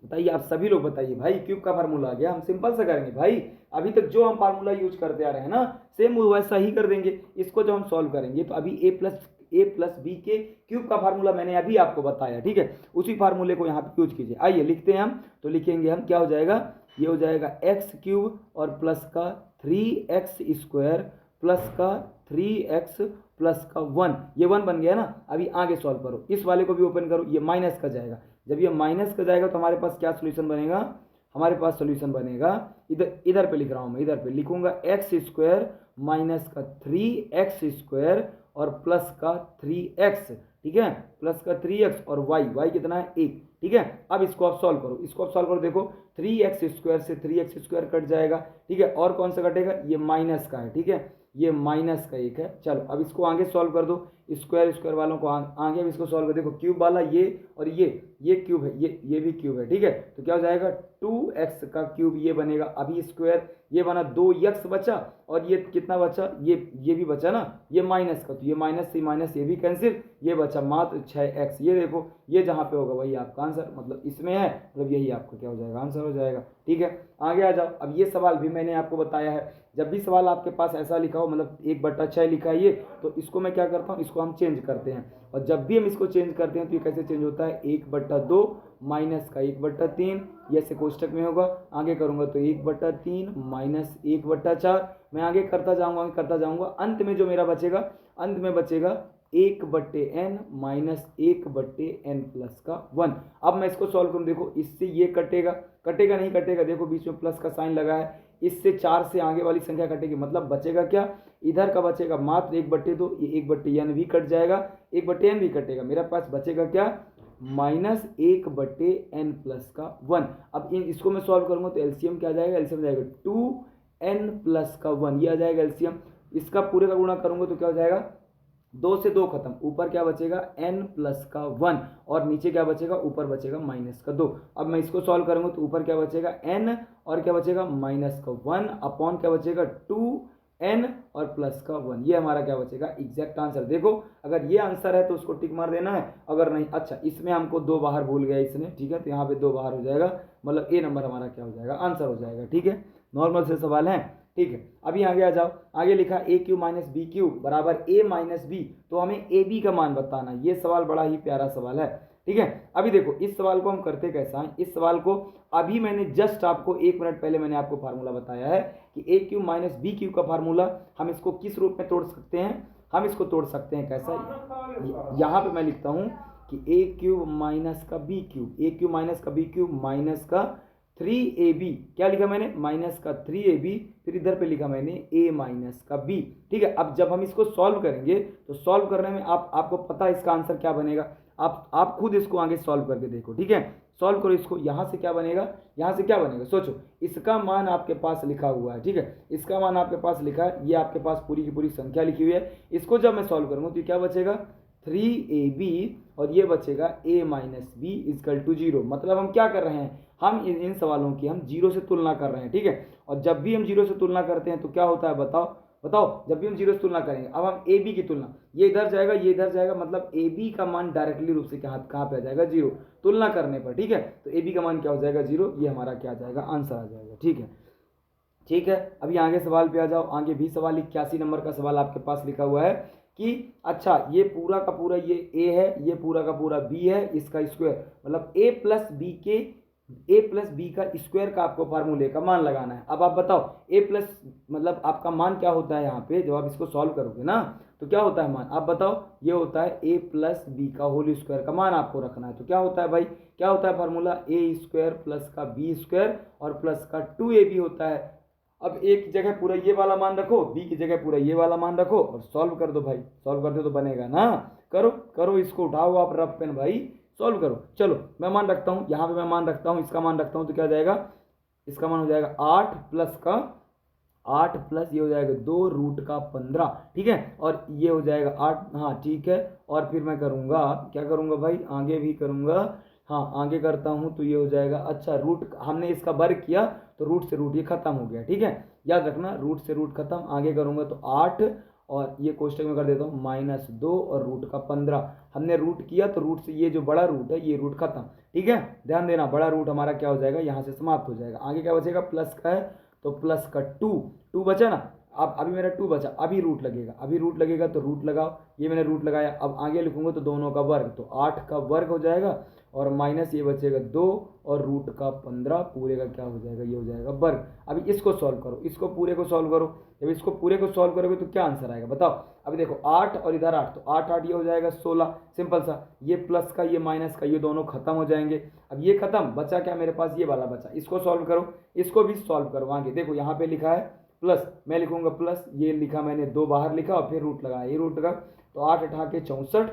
बताइए आप सभी लोग बताइए भाई। क्यूब का फार्मूला आ गया, हम सिंपल से करेंगे भाई। अभी तक जो हम फार्मूला यूज करते आ रहे हैं ना, सेम वैसा ही कर देंगे। इसको जब हम सॉल्व करेंगे तो अभी ए प्लस बी के क्यूब का फार्मूला मैंने अभी आपको बताया। ठीक है, उसी फार्मूले को यहाँ पे यूज कीजिए। आइए लिखते हैं हम, तो लिखेंगे हम, क्या हो जाएगा, ये हो जाएगा एक्स क्यूब और प्लस का 3x स्क्वायर प्लस का 3x प्लस का 1, ये 1 बन गया ना। अभी आगे सॉल्व करो, इस वाले को भी ओपन करो, ये माइनस का जाएगा। जब ये माइनस का जाएगा तो हमारे पास क्या सोल्यूशन बनेगा, हमारे पास सोल्यूशन बनेगा, इधर पे लिख रहा हूँ मैं, इधर पे लिखूंगा एक्स स्क्वायर माइनस का 3x स्क्वायर और प्लस का 3x। ठीक है, प्लस का 3x और y कितना है 1। ठीक है, अब इसको आप सॉल्व करो, इसको आप सॉल्व करो, देखो 3x स्क्वायर से 3x स्क्वायर कट जाएगा। ठीक है, और कौन सा कटेगा, ये माइनस का है। ठीक है, ये माइनस का 1 है। चलो अब इसको आगे सॉल्व कर दो, स्क्वायर स्क्वायर वालों को आगे अब इसको सॉल्व कर, देखो क्यूब वाला ये और ये क्यूब है, ये भी क्यूब है। ठीक है, तो क्या हो जाएगा 2x का क्यूब, ये बनेगा अभी स्क्वायर, ये बना 2x बचा और ये कितना बचा, ये भी बचा ना, ये माइनस का, तो ये माइनस से माइनस ये भी कैंसिल, ये बचा मात्र 6x। ये देखो ये जहाँ पे होगा वही आपका आंसर, मतलब इसमें है, मतलब यही आपका क्या हो जाएगा, आंसर हो जाएगा। ठीक है, आगे आ जाओ। अब ये सवाल भी मैंने आपको बताया है, जब भी सवाल आपके पास ऐसा लिखा हो, मतलब 1/6 लिखा है ये, तो इसको मैं क्या करता हूँ, इसको हम चेंज करते हैं। और जब भी हम इसको चेंज करते हैं तो ये कैसे चेंज होता है, 1/2 माइनस का 1/3, ये ऐसे कोष्टक में होगा। आगे करूँगा तो 1/3 माइनस 1/4, मैं आगे करता जाऊँगा, अंत में जो मेरा बचेगा, अंत में बचेगा 1/n माइनस 1/n प्लस का 1। अब मैं इसको सॉल्व करूँ, देखो इससे ये कटेगा नहीं कटेगा, देखो बीच में प्लस का साइन लगा है, इससे 4 से आगे वाली संख्या कटेगी, मतलब बचेगा क्या, इधर का बचेगा मात्र 1/2, ये 1/n भी कट जाएगा, 1/n भी कटेगा, मेरा पास बचेगा क्या, माइनस 1/n प्लस का 1। अब इसको मैं सॉल्व करूंगा तो एलसीएम क्या आ जाएगा, एलसीएम जाएगा 2n प्लस का 1, ये आ जाएगा एलसीएम। इसका पूरे का गुणा करूंगा तो क्या हो जाएगा, 2 से 2 खत्म, ऊपर क्या बचेगा n प्लस का 1 और नीचे क्या बचेगा, ऊपर बचेगा माइनस का 2। अब मैं इसको सॉल्व करूंगा तो ऊपर क्या बचेगा n और क्या बचेगा माइनस का 1 अपॉन क्या बचेगा 2n और प्लस का 1, ये हमारा क्या बचेगा एग्जैक्ट आंसर। देखो अगर ये आंसर है तो उसको टिक मार देना है, अगर नहीं, अच्छा इसमें हमको 2 बाहर भूल गया इसने। ठीक है, तो यहाँ पे 2 बाहर हो जाएगा, मतलब ए नंबर हमारा क्या हो जाएगा, आंसर हो जाएगा। ठीक है, नॉर्मल से सवाल है। ठीक है, अभी आगे आ जाओ, आगे लिखा ए क्यू माइनस बी क्यू बराबर ए माइनस बी, तो हमें ए बी का मान बताना। ये सवाल बड़ा ही प्यारा सवाल है। ठीक है, अभी देखो इस सवाल को हम करते कैसा है, इस सवाल को अभी मैंने जस्ट आपको 1 मिनट पहले मैंने आपको फार्मूला बताया है कि ए क्यू माइनस बी क्यू का फार्मूला हम इसको किस रूप में तोड़ सकते हैं, हम इसको तोड़ सकते हैं कैसा, यहाँ पे मैं लिखता हूँ कि ए क्यूब माइनस का बी क्यूब, ए क्यूब माइनस का बी क्यूब माइनस का 3ab, क्या लिखा मैंने, माइनस का 3ab, फिर इधर पे लिखा मैंने a माइनस का b। ठीक है, अब जब हम इसको सॉल्व करेंगे तो सॉल्व करने में आपको पता है इसका आंसर क्या बनेगा, आप खुद इसको आगे सॉल्व करके देखो। ठीक है, सॉल्व करो इसको, यहाँ से क्या बनेगा, यहाँ से क्या बनेगा, सोचो, इसका मान आपके पास लिखा हुआ है। ठीक है, इसका मान आपके पास लिखा है, ये आपके पास पूरी की पूरी संख्या लिखी हुई है। इसको जब मैं सॉल्व करूँगा तो क्या बचेगा 3ab और ये बचेगा a minus B equal to 0। मतलब हम क्या कर रहे हैं, हम इन सवालों की हम 0 से तुलना कर रहे हैं। ठीक है, और जब भी हम 0 से तुलना करते हैं तो क्या होता है बताओ, जब भी हम 0 से तुलना करेंगे, अब हम ए बी की तुलना, ये इधर जाएगा ये इधर जाएगा, मतलब ए बी का मान डायरेक्टली रूप से कहाँ पे आ जाएगा 0 तुलना करने पर। ठीक है, तो ए बी का मान क्या हो जाएगा 0, ये हमारा क्या आ जाएगा आंसर आ जाएगा। ठीक है, अभी आगे सवाल पे आ जाओ। आगे भी सवाल 81 नंबर का सवाल आपके पास लिखा हुआ है कि अच्छा ये पूरा का पूरा ये a है, ये पूरा का पूरा b है, इसका स्क्वायर, मतलब a प्लस बी का स्क्वायर का आपको फार्मूले का मान लगाना है। अब आप बताओ a प्लस मतलब आपका मान क्या होता है, यहाँ पे जब आप इसको सॉल्व करोगे ना तो क्या होता है मान, आप बताओ, ये होता है a प्लस बी का होल स्क्वायर का मान आपको रखना है। तो क्या होता है भाई, क्या होता है फार्मूला, a स्क्वायर प्लस का b स्क्वायर और प्लस का 2ab होता है। अब एक जगह पूरा ये वाला मान रखो, बी की जगह पूरा ये वाला मान रखो और सॉल्व कर दो भाई, सॉल्व कर दो तो बनेगा ना। करो इसको, उठाओ आप रफ पेन भाई, सॉल्व करो। चलो मैं मान रखता हूँ, यहाँ पे मैं मान रखता हूँ, इसका मान रखता हूँ, तो क्या हो जाएगा, इसका मान हो जाएगा 8 प्लस का 8 प्लस ये हो जाएगा 2 रूट का 15, ठीक है, और ये हो जाएगा 8, हाँ ठीक है। और फिर मैं करूँगा, क्या करूँगा भाई, आगे भी करूँगा, हाँ आगे करता हूँ, तो ये हो जाएगा, अच्छा रूट हमने इसका वर्ग किया तो रूट से रूट ये खत्म हो गया, ठीक है, याद रखना रूट से रूट खत्म। आगे करूँगा तो 8 और ये कोष्टक में कर देता हूँ -2 और रूट का 15, हमने रूट किया तो रूट से ये जो बड़ा रूट है ये रूट खत्म, ठीक है, ध्यान देना बड़ा रूट हमारा क्या हो जाएगा, यहाँ से समाप्त हो जाएगा। आगे क्या बचेगा, प्लस का है तो प्लस का 2 बचा ना, अब अभी मेरा 2 बचा, अभी रूट लगेगा, अभी रूट लगेगा तो रूट लगाओ, ये मैंने रूट लगाया। अब आगे लिखूंगा तो दोनों का वर्ग, तो 8 का वर्ग हो जाएगा और माइनस ये बचेगा 2 और रूट का 15 पूरे का क्या हो जाएगा, ये हो जाएगा वर्ग। अभी इसको सॉल्व करो, इसको पूरे को सॉल्व करो, जब इसको पूरे को सॉल्व करोगे तो क्या आंसर आएगा बताओ। अभी देखो 8 और इधर 8, तो 8 8 ये हो जाएगा 16, सिंपल सा, ये प्लस का ये माइनस का ये दोनों खत्म हो जाएंगे। अब ये खत्म, बचा क्या मेरे पास, ये वाला बचा, इसको सॉल्व करो, इसको भी सॉल्व करो। आगे देखो यहाँ पे लिखा है प्लस, मैं लिखूंगा प्लस, ये लिखा मैंने 2 बाहर लिखा और फिर रूट लगाया, ये रूट लगा, तो 8 8 के 64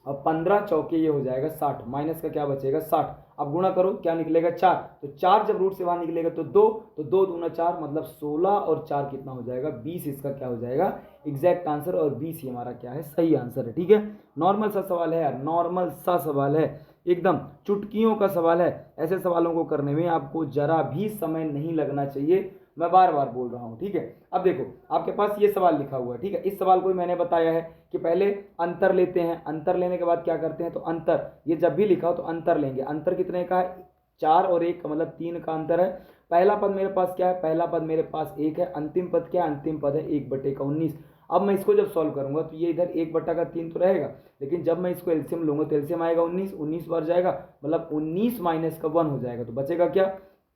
और 15 चौके ये हो जाएगा 60, माइनस का क्या बचेगा 60। अब गुणा करो, क्या निकलेगा 4, तो 4 जब रूट से बाहर निकलेगा तो 2, तो 2 दूना 4 मतलब 16 और 4 कितना हो जाएगा 20, इसका क्या हो जाएगा एग्जैक्ट आंसर, और 20 ही हमारा क्या है सही आंसर है, ठीक है। नॉर्मल सा सवाल है यार, नॉर्मल सा सवाल है, एकदम चुटकियों का सवाल है। ऐसे सवालों को करने में आपको जरा भी समय नहीं लगना चाहिए, मैं बार बार बोल रहा हूँ, ठीक है। अब देखो आपके पास ये सवाल लिखा हुआ है, ठीक है, इस सवाल को भी मैंने बताया है कि पहले अंतर लेते हैं, अंतर लेने के बाद क्या करते हैं, तो अंतर ये जब भी लिखा हो तो अंतर लेंगे। अंतर कितने का है, 4 और 1 का मतलब 3 का अंतर है। पहला पद मेरे पास क्या है, पहला पद मेरे पास 1 है, अंतिम पद क्या है, अंतिम पद है 1/19। अब मैं इसको जब सॉल्व करूंगा तो ये इधर 1/3 तो रहेगा, लेकिन जब मैं इसको एलसीएम लूंगा तो एलसीएम आएगा 19, 19 बार जाएगा, मतलब 19 माइनस का 1 हो जाएगा, तो बचेगा क्या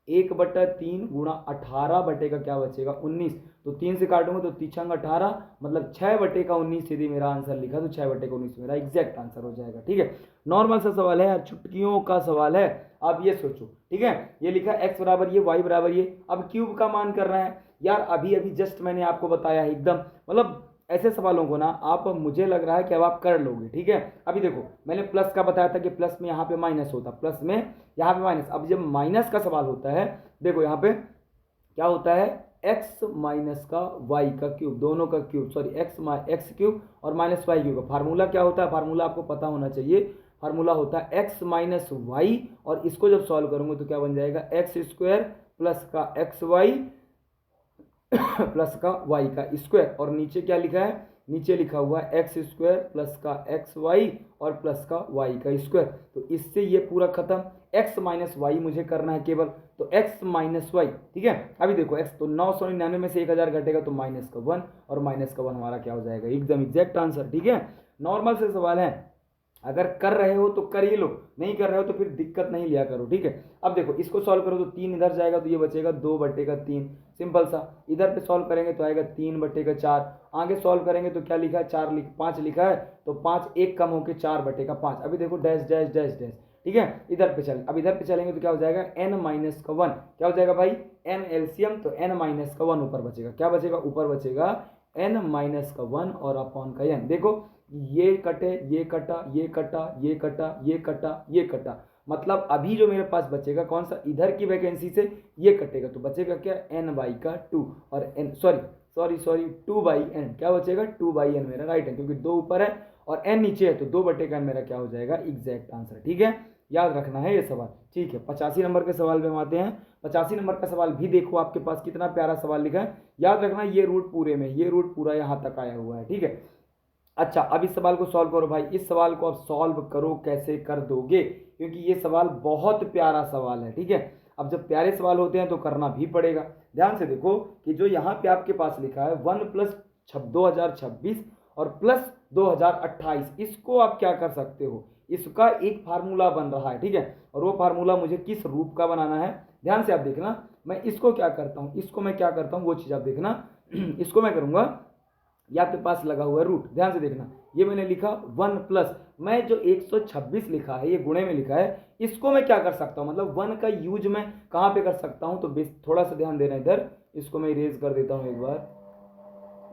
1/3 गुणा 18 बटे का क्या बचेगा 19, तो 3 से काटूंगा तो 3 18 मतलब 6/19 यदि मेरा आंसर लिखा तो 6/19 मेरा एग्जैक्ट आंसर हो जाएगा, ठीक है। नॉर्मल सा सवाल है यार, चुटकियों का सवाल है। आप ये सोचो, ठीक है, ये लिखा x बराबर ये, y बराबर ये, अब क्यूब का मान कर रहे हैं यार, अभी अभी जस्ट मैंने आपको बताया है एकदम, मतलब ऐसे सवालों को ना आप, मुझे लग रहा है कि अब आप कर लोगे, ठीक है। अभी देखो मैंने प्लस का बताया था कि प्लस में यहाँ पे माइनस होता, प्लस में यहाँ पे माइनस, अब जब माइनस का सवाल होता है देखो यहाँ पे क्या होता है, x माइनस का y का क्यूब, दोनों का क्यूब, सॉरी एक्स क्यूब और माइनस वाई क्यूब का फार्मूला क्या होता है, फार्मूला आपको पता होना चाहिए, फार्मूला होता है x माइनस वाई, और इसको जब सॉल्व करूंगा तो क्या बन जाएगा एक्स स्क्वायर प्लस का एक्स वाई प्लस का वाई का स्क्वायर, और नीचे क्या लिखा है, नीचे लिखा हुआ है एक्स स्क्वायर प्लस का एक्स वाई और प्लस का वाई का स्क्वायर, तो इससे ये पूरा खत्म। एक्स माइनस वाई मुझे करना है केवल, तो एक्स माइनस वाई, ठीक है। अभी देखो एक्स तो 999 में से 1000 घटेगा तो माइनस का 1, और माइनस का 1 हमारा क्या हो जाएगा एकदम एग्जैक्ट आंसर, ठीक है। नॉर्मल से सवाल है, अगर कर रहे हो तो कर ही लो, नहीं कर रहे हो तो फिर दिक्कत नहीं लिया करो, ठीक है। अब देखो इसको सॉल्व करो तो 3 इधर जाएगा तो ये बचेगा 2/3, सिंपल सा। इधर पे सॉल्व करेंगे तो आएगा 3/4, आगे सॉल्व करेंगे तो क्या लिखा है 5 लिखा है, तो 5 एक कम होकर 4/5। अभी देखो डैश डैश डैश डैश, ठीक है, इधर पे चल, अब इधर पे चलेंगे तो क्या हो जाएगा n माइनस का 1, क्या हो जाएगा भाई n एलसीएम, तो n माइनस का 1 ऊपर बचेगा, क्या बचेगा ऊपर बचेगा n माइनस का 1 और अपॉन का n। देखो ये कटे, ये कटा, ये कटा, ये कटा, ये कटा, ये कटा, मतलब अभी जो मेरे पास बचेगा कौन सा, इधर की वैकेंसी से ये कटेगा तो बचेगा क्या n बाई का 2, और n सॉरी 2/n, क्या बचेगा 2/n मेरा राइट है, क्योंकि 2 ऊपर है और n नीचे है, तो 2/n मेरा क्या हो जाएगा एग्जैक्ट आंसर, ठीक है। याद रखना है ये सवाल, ठीक है। 85 नंबर के सवाल पे हम आते हैं। 85 नंबर का सवाल भी देखो, आपके पास कितना प्यारा सवाल लिखा है, याद रखना ये रूट पूरे में, ये रूट पूरा यहाँ तक आया हुआ है, ठीक है। अच्छा अब इस सवाल को सॉल्व करो भाई, इस सवाल को आप सॉल्व करो, कैसे कर दोगे, क्योंकि ये सवाल बहुत प्यारा सवाल है, ठीक है। अब जब प्यारे सवाल होते हैं तो करना भी पड़ेगा। ध्यान से देखो कि जो यहाँ पे आपके पास लिखा है 1 प्लस 2026 और प्लस 2028, इसको आप क्या कर सकते हो, इसका एक फार्मूला बन रहा है, ठीक है, और वो फार्मूला मुझे किस रूप का बनाना है, ध्यान से आप देखना। मैं इसको क्या करता हूँ, इसको मैं क्या करता हूँ वो चीज़ आप देखना। इसको मैं करूँगा, ये आपके पास लगा हुआ है रूट, ध्यान से देखना, ये मैंने लिखा 1 प्लस, मैं जो 126 लिखा है ये गुणे में लिखा है, इसको मैं क्या कर सकता हूँ, मतलब 1 का यूज मैं कहाँ पे कर सकता हूँ, तो थोड़ा सा ध्यान देना इधर, इसको मैं इरेज कर देता हूँ एक बार,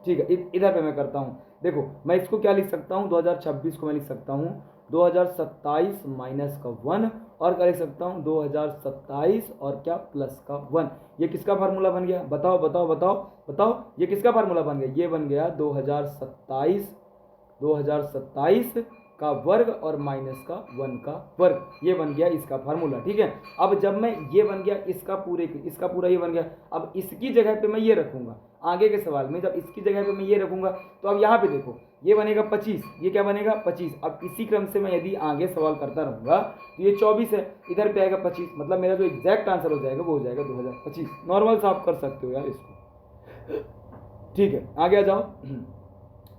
ठीक है, इधर पे मैं करता हूँ। देखो मैं इसको क्या लिख सकता हूँ, 2026 को मैं लिख सकता हूँ 2027 माइनस का 1, और क्या लिख सकता हूँ 2027 और क्या प्लस का 1। ये किसका फार्मूला बन गया, बताओ बताओ बताओ बताओ, ये किसका फार्मूला बन गया, ये बन गया 2027 का वर्ग और माइनस का 1 का वर्ग, ये बन गया इसका फार्मूला। ठीक है, अब जब मैं ये बन गया इसका पूरा ये बन गया, अब इसकी जगह पे मैं ये रखूंगा आगे के सवाल में, जब इसकी जगह पे मैं ये रखूंगा तो अब यहाँ पे देखो ये बनेगा 25, ये क्या बनेगा 25। अब इसी क्रम से मैं यदि आगे सवाल करता रहूंगा तो ये 24 है, इधर पे आएगा 25, मतलब मेरा जो एग्जैक्ट आंसर हो जाएगा वो हो जाएगा 2025। नॉर्मल सा आप कर सकते हो यार इसको। ठीक है, आगे आ जाओ।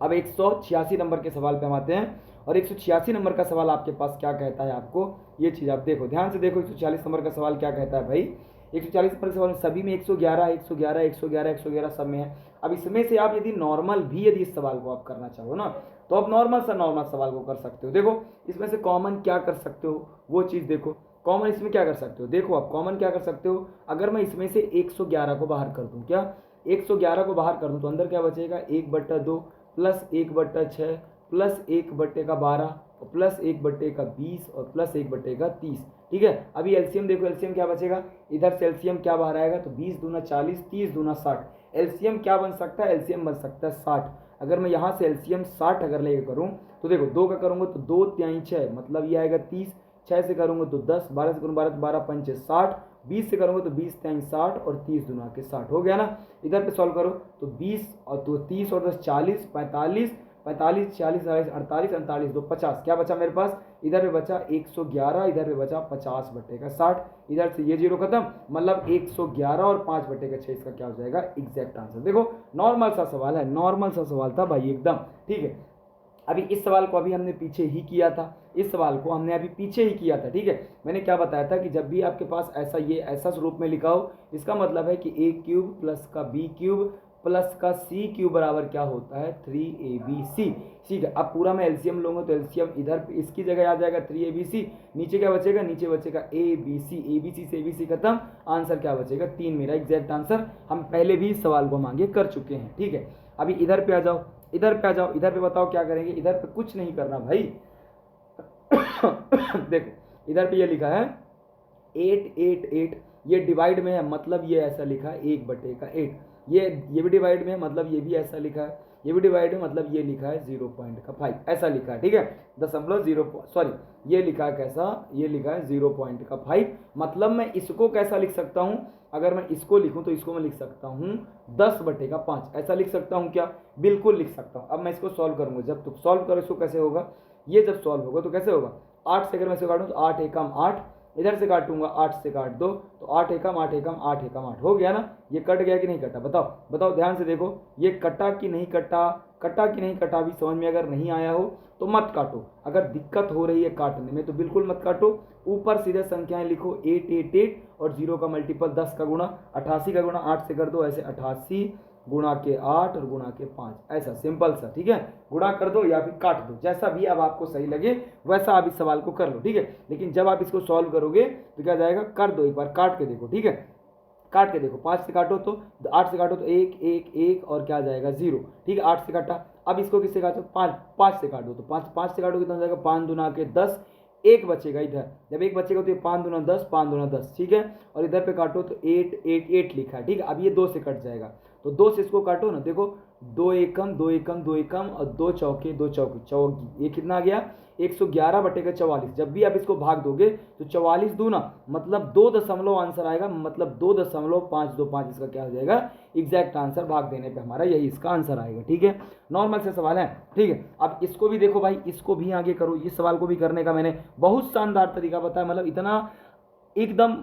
अब 186 नंबर के सवाल पे हम आते हैं, और 186 नंबर का सवाल आपके पास क्या कहता है, आपको ये चीज़ आप देखो ध्यान से देखो। 140 नंबर का सवाल क्या कहता है भाई, 140 नंबर के सवाल में सभी में 111 111 111 111 सब में है। अब इसमें से आप यदि नॉर्मल भी यदि इस सवाल को आप करना चाहो ना, तो आप नॉर्मल सवाल को कर सकते हो। देखो इसमें से कॉमन क्या कर सकते हो वो चीज़ देखो, कॉमन इसमें क्या कर सकते हो, देखो आप कॉमन क्या कर सकते हो। अगर मैं इसमें से 111 को बाहर कर दूं, क्या 111 को बाहर कर दूं तो अंदर क्या बचेगा 1/2 प्लस 1/6 प्लस 1/12 प्लस 1/20 और प्लस 1/30। ठीक है, अभी एलसीएम देखो, एलसीएम क्या बचेगा, इधर से एलसीएम क्या बाहर आएगा तो 20 दूना 40 30 दूना 60। एलसीएम क्या बन सकता है, एलसीएम बन सकता है 60। अगर मैं यहाँ से एलसीएम 60 अगर लेके करूँ तो देखो 2 का करूँगा तो 2 3 6, मतलब ये आएगा 30, 6 से करूँगा तो 10, 12 से करूँ 12 12 5 60, 20 से करूँगा तो 20 3 60 और 30 दूना के 60 हो गया ना। इधर पे सॉल्व करो तो 20 और तो 30 और 10 40, 45 45 40 48 48 2 50, क्या बचा मेरे पास, इधर पे बचा 111, इधर पे बचा 50/60, इधर से ये जीरो खत्म, मतलब 111 और 5/6 इसका क्या हो जाएगा एग्जैक्ट आंसर। देखो नॉर्मल सा सवाल है, नॉर्मल सा सवाल था भाई एकदम। ठीक है, अभी इस सवाल को अभी हमने पीछे ही किया था, इस सवाल को हमने अभी पीछे ही किया था। ठीक है, मैंने क्या बताया था कि जब भी आपके पास ऐसा ये ऐसा रूप में लिखा हो, इसका मतलब है कि a³ प्लस का b³ प्लस का c³ बराबर क्या होता है 3abc। ठीक है, अब पूरा मैं एलसीएम लूंगा तो एलसीएम इधर इसकी जगह आ जाएगा 3abc, नीचे क्या बचेगा, नीचे बचेगा abc से abc खत्म, आंसर क्या बचेगा 3, मेरा एग्जैक्ट आंसर। हम पहले भी इस सवाल को मांगे कर चुके हैं। ठीक है, अभी इधर पे आ जाओ, इधर पे आ जाओ, इधर पे बताओ क्या करेंगे, इधर पे कुछ नहीं करना भाई। देखो इधर पे ये लिखा है 8 8 8, ये डिवाइड में है मतलब ये ऐसा लिखा है 1/8, ये भी डिवाइड में है मतलब ये भी ऐसा लिखा है, ये भी डिवाइड में मतलब ये लिखा है 0.5 ऐसा लिखा है। ठीक है, 0.0 सॉरी ये लिखा है कैसा, ये लिखा है 0.5, मतलब मैं इसको कैसा लिख सकता हूँ, अगर मैं इसको लिखूं तो इसको मैं लिख सकता हूँ 10/5 ऐसा लिख सकता हूँ क्या, बिल्कुल लिख सकता हूँ। अब मैं इसको सॉल्व करूंगा, जब तुम सॉल्व करो इसको कैसे होगा, ये जब सॉल्व होगा तो कैसे होगा, 8 से अगर मैं इसे काटूँ तो 8 एकम 8, इधर से काटूंगा 8 से काट दो तो 8 एकम 8 एकम 8 एकम 8 हो गया ना। ये कट गया कि नहीं कटा, बताओ बताओ ध्यान से देखो, ये कटा कि नहीं कटा, कटा कि नहीं कटा भी समझ में अगर नहीं आया हो तो मत काटो, अगर दिक्कत हो रही है काटने में तो बिल्कुल मत काटो, ऊपर सीधे संख्याएं लिखो 8 8 8 और 0 का मल्टीपल 10 का गुणा 88 का गुणा 8 से कर दो, ऐसे 88 गुणा के 8 और गुणा के 5, ऐसा सिंपल सा। ठीक है, गुणा कर दो या फिर काट दो, जैसा भी अब आपको सही लगे वैसा आप इस सवाल को कर लो। ठीक है, लेकिन जब आप इसको सॉल्व करोगे तो क्या जाएगा, कर दो एक बार काट के देखो। ठीक है, काट के देखो, 5 से काटो तो 8 से काटो तो 1 1 1 और क्या जाएगा 0। ठीक है, 8 से काटा, अब इसको किससे काटो 5 से काटो तो 5 से काटो कितना जाएगा 5 दूना के 10, एक बचेगा इधर, जब एक बचेगा तो ये 5 दूना 10 5 दूना 10। ठीक है, और इधर पे काटो तो 8 8 8 लिखा है। ठीक है, अब ये 2 से कट जाएगा तो 2 से इसको काटो ना, देखो 2 एकम 2 एकम 2 एकम और 2 चौके 2 चौकी चौकी, ये कितना आ गया 111/44। जब भी आप इसको भाग दोगे तो 44 दूना मतलब 2 दशमलव आंसर आएगा, मतलब 2.525 इसका क्या हो जाएगा एग्जैक्ट आंसर, भाग देने पे हमारा यही इसका आंसर आएगा। ठीक है, नॉर्मल से सवाल है। ठीक है, अब इसको भी देखो भाई, इसको भी आगे करो, इस सवाल को भी करने का मैंने बहुत शानदार तरीका बताया, मतलब इतना एकदम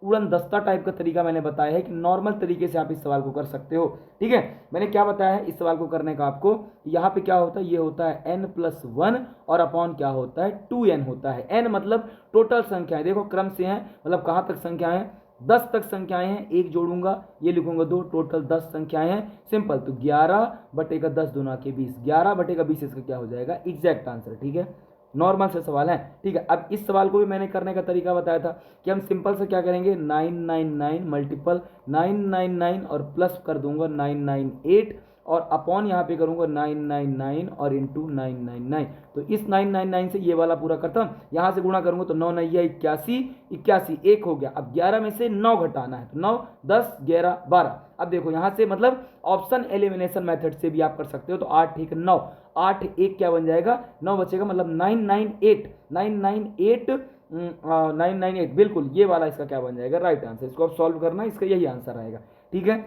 उड़न दस्ता टाइप का तरीका मैंने बताया है कि नॉर्मल तरीके से आप इस सवाल को कर सकते हो। ठीक है, मैंने क्या बताया है इस सवाल को करने का आपको, यहाँ पे क्या होता है, ये होता है n+1 और अपॉन क्या होता है 2n होता है। n मतलब टोटल संख्याएं, देखो क्रम से हैं, मतलब कहाँ तक संख्याएं हैं 10 तक संख्याएं हैं, एक जोड़ूंगा ये लिखूंगा 2, टोटल 10 संख्याएं हैं, सिंपल। तो 11/10 दूना के 20, 11/20 इसका क्या हो जाएगा एग्जैक्ट आंसर। ठीक है, नॉर्मल से सवाल है। ठीक है, अब इस सवाल को भी मैंने करने का तरीका बताया था कि हम सिंपल से क्या करेंगे 999 मल्टीपल 999 और प्लस कर दूंगा 998 और अपॉन यहाँ पे करूँगा 999 और इंटू 999। तो इस 999 से ये वाला पूरा करता हूँ, यहाँ से गुणा करूँगा तो 9 9 81, 81 एक हो गया। अब 11 में से 9 घटाना है तो 9 10 11 12। अब देखो यहाँ से मतलब ऑप्शन एलिमिनेशन मेथड से भी आप कर सकते हो। तो 8 ठीक 9, 8 1 क्या बन जाएगा 9 बचेगा, मतलब 998 998 998 बिल्कुल ये वाला इसका क्या बन जाएगा राइट आंसर। इसको आप सॉल्व करना, इसका यही आंसर आएगा। ठीक है,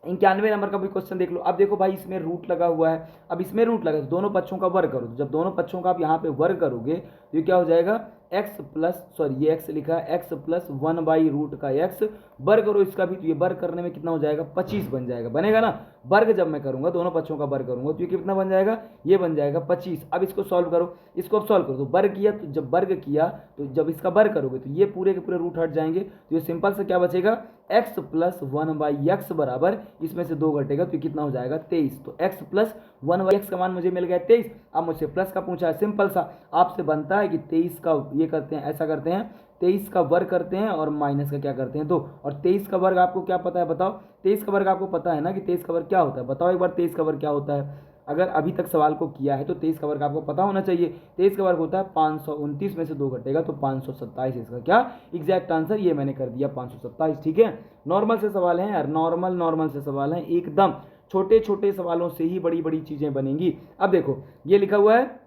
91 नंबर का भी क्वेश्चन देख लो। अब देखो भाई इसमें रूट लगा हुआ है, अब इसमें रूट लगा तो दोनों पक्षों का वर्ग करो। जब दोनों पक्षों का आप यहाँ पे वर्ग करोगे तो ये क्या हो जाएगा x प्लस, सॉरी ये x लिखा है, x प्लस 1/रूट का x वर्ग करो इसका भी, तो ये वर्ग करने में कितना हो जाएगा 25 बन जाएगा, बनेगा ना। वर्ग जब मैं करूंगा दोनों पक्षों का वर्ग करूंगा तो ये कितना बन जाएगा, ये बन जाएगा 25। अब इसको सॉल्व करो, इसको अब सॉल्व करो तो वर्ग किया, तो जब वर्ग किया तो जब इसका वर्ग करोगे तो ये पूरे के पूरे रूट हट जाएंगे, तो ये सिंपल से क्या बचेगा x प्लस 1/x बराबर, इसमें से 2 घटेगा तो कितना हो जाएगा 23। तो x प्लस 1/x का मान मुझे मिल गया 23। अब मुझसे प्लस का पूछा है, सिंपल सा आपसे बनता है कि 23 का ये करते हैं, ऐसा करते हैं 23 का वर्ग करते हैं और माइनस का क्या करते हैं 2। और 23 का वर्ग आपको क्या पता है बताओ, 23 का वर्ग आपको पता है ना कि 23 का वर्ग क्या होता है, बताओ एक बार 23 का वर्ग क्या होता है। अगर अभी तक सवाल को किया है तो 23 का वर्ग आपको पता होना चाहिए। 23 का वर्ग होता है 529 में से 2 घटेगा तो 527, इसका क्या एग्जैक्ट आंसर, ये मैंने कर दिया 527। ठीक है, नॉर्मल से सवाल है यार, नॉर्मल से सवाल है, एकदम छोटे छोटे सवालों से ही बड़ी बड़ी चीजें बनेंगी। अब देखो ये लिखा हुआ है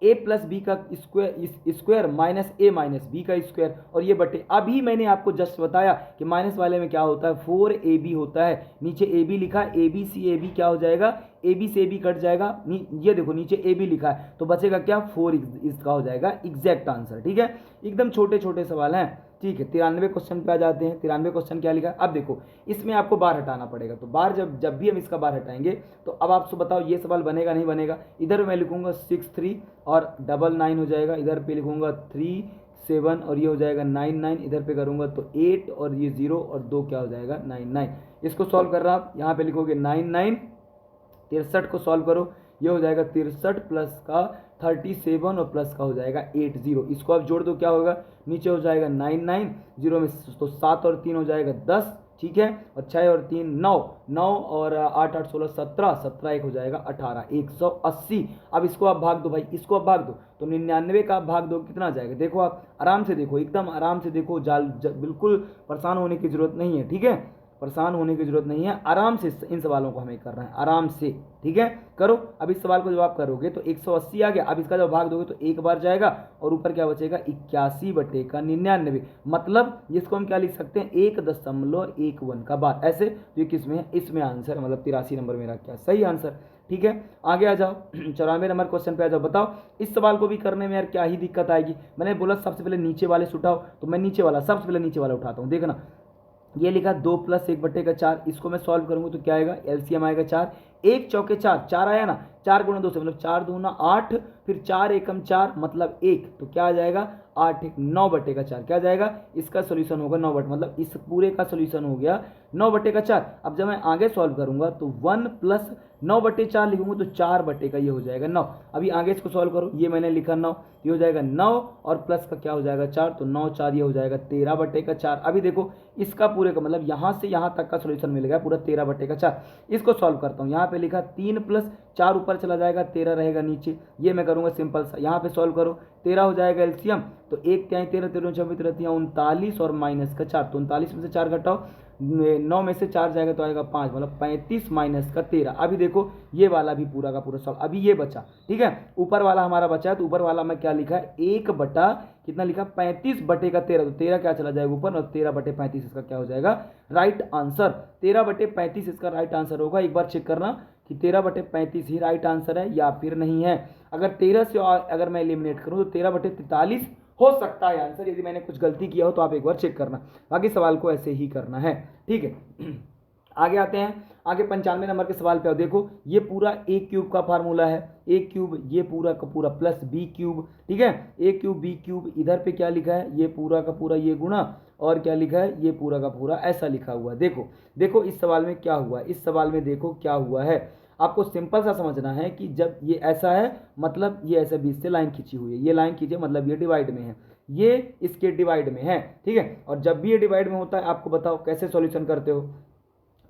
a प्लस बी का स्क्वायर माइनस ए माइनस बी का स्क्वायर, और ये बटे, अभी मैंने आपको जस्ट बताया कि माइनस वाले में क्या होता है 4ab होता है। नीचे ab लिखा है, ab सी ab क्या हो जाएगा, ab से ab कट जाएगा, ये देखो नीचे ab लिखा है तो बचेगा क्या 4, इसका हो जाएगा एग्जैक्ट आंसर। ठीक है, एकदम छोटे छोटे सवाल हैं। ठीक है, 93 क्वेश्चन पे आ जाते हैं। 93 क्वेश्चन क्या लिखा है, अब देखो इसमें आपको बार हटाना पड़ेगा, तो बार जब भी हम इसका बार हटाएंगे तो अब आप बताओ ये सवाल बनेगा नहीं बनेगा। इधर मैं लिखूंगा 6 3 और 99 हो जाएगा, इधर पे लिखूंगा 3 7 और ये हो जाएगा 9 9, इधर पे करूंगा तो 8 और ये 0 और 2 क्या हो जाएगा 9 9। इसको सॉल्व कर रहा आप, यहाँ पे लिखोगे 9 9, 63 को सॉल्व करो, ये हो जाएगा 63 प्लस का 37 और प्लस का हो जाएगा 80। इसको आप जोड़ दो क्या होगा, नीचे हो जाएगा 9 9, 0 में तो 7 और 3 हो जाएगा 10। ठीक है, और 6 और 3 9, 9 और 8 8 16 17, 17 एक हो जाएगा 18, 180। अब इसको आप भाग दो भाई, इसको आप भाग दो तो 99 का आप भाग दो कितना आ जाएगा, देखो आप आराम से देखो, एकदम आराम से देखो, बिल्कुल परेशान होने की जरूरत नहीं है। ठीक है, परेशान होने की जरूरत नहीं है, आराम से इन सवालों को हमें करना है, आराम से। ठीक है, करो। अब इस सवाल को जब आप करोगे तो 180 आ गया, अब इसका जब भाग दोगे तो एक बार जाएगा और ऊपर क्या बचेगा 81/99, मतलब इसको हम क्या लिख सकते हैं 1.11 का बार, ऐसे। तो ये किस में है, इसमें आंसर, मतलब 83 नंबर मेरा क्या सही आंसर। ठीक है, आगे आ जाओ 94 नंबर क्वेश्चन पे आ जाओ। बताओ इस सवाल को भी करने में यार क्या ही दिक्कत आएगी। मैंने बोला सबसे पहले नीचे वाले से उठाओ, तो मैं नीचे वाला सबसे पहले नीचे वाला उठाता हूँ। देखना ये लिखा 2 + 1/4, इसको मैं सॉल्व करूंगा तो क्या आएगा, एलसीएम आएगा 4, 1 चौके 4, 4 आया ना, 4 × 2 से मतलब 4 दूना 8, फिर 4 एकम 4 मतलब 1, तो क्या आ जाएगा 8 1 9/4, क्या जाएगा इसका सोल्यूशन होगा 9 मतलब इस पूरे का सोल्यूशन हो गया 9/4। अब जब मैं आगे सॉल्व करूंगा तो 1 + 9/4 लिखूंगा तो 4 का ये हो जाएगा 9। अभी आगे इसको सॉल्व करो, ये मैंने लिखा 9, ये हो जाएगा 9 और प्लस का क्या हो जाएगा 4, तो 9 4 ये हो जाएगा 13/4। अभी देखो इसका पूरे का मतलब यहाँ से यहाँ तक का सोल्यूशन मिल गया पूरा 13/4। इसको सॉल्व करता हूँ, यहाँ पे लिखा 3 + 4 ऊपर चला जाएगा, 13 रहेगा नीचे, ये मैं करूँगा सिंपल सा, यहाँ पे सॉल्व करो 13 हो जाएगा एलसीएम, तो 1 3 13 13 26 39 और माइनस का 4, तो 39 में से 4 घटाओ, 9 में से 4 जाएगा तो आएगा 5, मतलब 35 माइनस का 13। अभी देखो ये वाला भी पूरा का पूरा सॉल्व, अभी ये बचा। ठीक है, ऊपर वाला हमारा बचा है, तो ऊपर वाला में क्या लिखा है 1 बटा कितना लिखा 35/13, तो 13 क्या चला जाएगा ऊपर, और 13/35 इसका क्या हो जाएगा राइट आंसर। 13/35 इसका राइट आंसर होगा। एक बार चेक करना कि 13/35 ही राइट आंसर है या फिर नहीं है। अगर 13 से अगर मैं एलिमिनेट करूँ तो 13/43 हो सकता है आंसर। यदि मैंने कुछ गलती किया हो तो आप एक बार चेक करना, बाकी सवाल को ऐसे ही करना है। ठीक है, आगे आते हैं, आगे 95 नंबर के सवाल पे आओ। देखो ये पूरा a³ का फार्मूला है, a³ ये पूरा का पूरा प्लस b³। ठीक है, a³ b³, इधर पे क्या लिखा है ये पूरा का पूरा ये गुणा, और क्या लिखा है ये पूरा का पूरा ऐसा लिखा हुआ है। देखो देखो इस सवाल में क्या हुआ है, इस सवाल में देखो क्या हुआ है। आपको सिंपल सा समझना है कि जब ये ऐसा है मतलब ये ऐसे बीच से लाइन खींची हुई है, ये लाइन खींचे मतलब ये डिवाइड में है, ये इसके डिवाइड में है। ठीक है, और जब भी ये डिवाइड में होता है आपको बताओ कैसे सॉल्यूशन करते हो,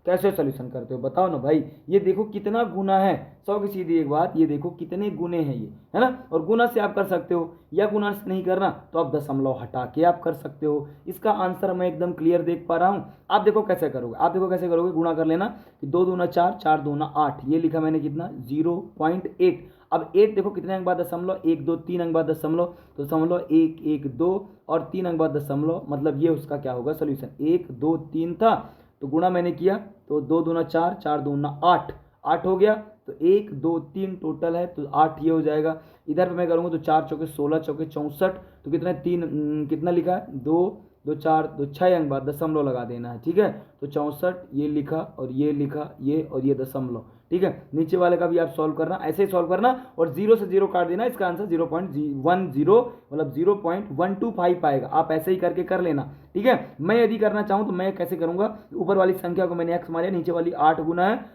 कैसे सोल्यूशन करते हो बताओ ना भाई। ये देखो कितना गुना है, 100 की सीधी एक बात, ये देखो कितने गुने हैं ये, है ना। और गुना से आप कर सकते हो, या गुना से नहीं करना तो आप दशमलव हटा के आप कर सकते हो। इसका आंसर मैं एकदम क्लियर देख पा रहा हूँ। आप देखो कैसे करोगे, आप देखो कैसे करोगे, गुणा कर लेना कि 2 दूना 4, 4 दूना 8, ये लिखा मैंने कितना 0.8। अब 8 देखो कितने अंक बाद दशमलव, 1 2 3 अंक बाद दशमलव, तो दशमलव 1 1 2 और 3 अंक बाद दशमलव, मतलब ये उसका क्या होगा सोल्यूशन। 1 2 3 था तो गुणा मैंने किया तो 2 दूना 4, 4 दूना 8, 8 हो गया, तो 1 2 3 टोटल है तो 8 ये हो जाएगा। इधर पे मैं करूँगा तो 4 चौके 16, चौके 64, तो कितना 3 कितना लिखा है 2 2 4 2 6 अंक बाद दशमलव लगा देना है, ठीक है। तो 64 ये लिखा और ये लिखा, ये और ये दशमलव, ठीक है। नीचे वाले का भी आप सॉल्व करना, ऐसे ही सॉल्व करना और 0 से 0 काट देना, इसका आंसर 0.10 मतलब 0.125 आएगा। आप ऐसे ही करके कर लेना, ठीक है। मैं यदि करना चाहूँ तो मैं कैसे करूँगा, ऊपर वाली संख्या को मैंने x मारा, नीचे वाली 8 गुना है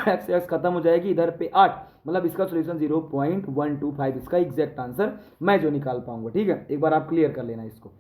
एक्स एक्स खत्म हो जाएगी, इधर पे 8, मतलब इसका सोल्यूशन 0.125 इसका एग्जैक्ट आंसर मैं जो निकाल पाऊंगा, ठीक है। एक बार आप क्लियर कर लेना इसको,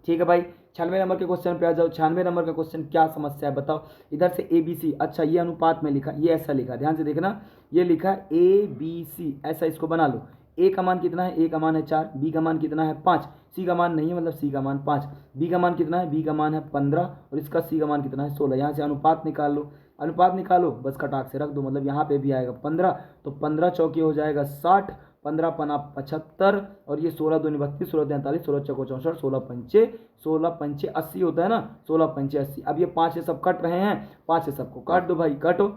ठीक है भाई। 96 नंबर के क्वेश्चन पे आ जाओ। 96 नंबर का क्वेश्चन क्या समस्या है बताओ। इधर से ए बी सी, अच्छा ये अनुपात में लिखा, ये ऐसा लिखा, ध्यान से देखना, ये लिखा ए बी सी, ऐसा इसको बना लो। ए का मान कितना है, ए का मान है 4, बी का मान कितना है 5, सी का मान नहीं है मतलब सी का मान 5, बी का मान कितना है, बी का मान है 15 और इसका सी का मान कितना है 16। यहाँ से अनुपात निकाल लो, अनुपात निकालो, बस कटाक से रख दो, मतलब यहाँ पे भी आएगा 15, तो 15 चौके हो जाएगा 60, 15 पना 75 और ये 16 दूनी 32, 16 43, 16 चौको 64, 16 पंचे 80 होता है ना, 16 पंचे 80। अब ये 5 से सब कट रहे हैं, 5 से सबको काट दो भाई, काटो,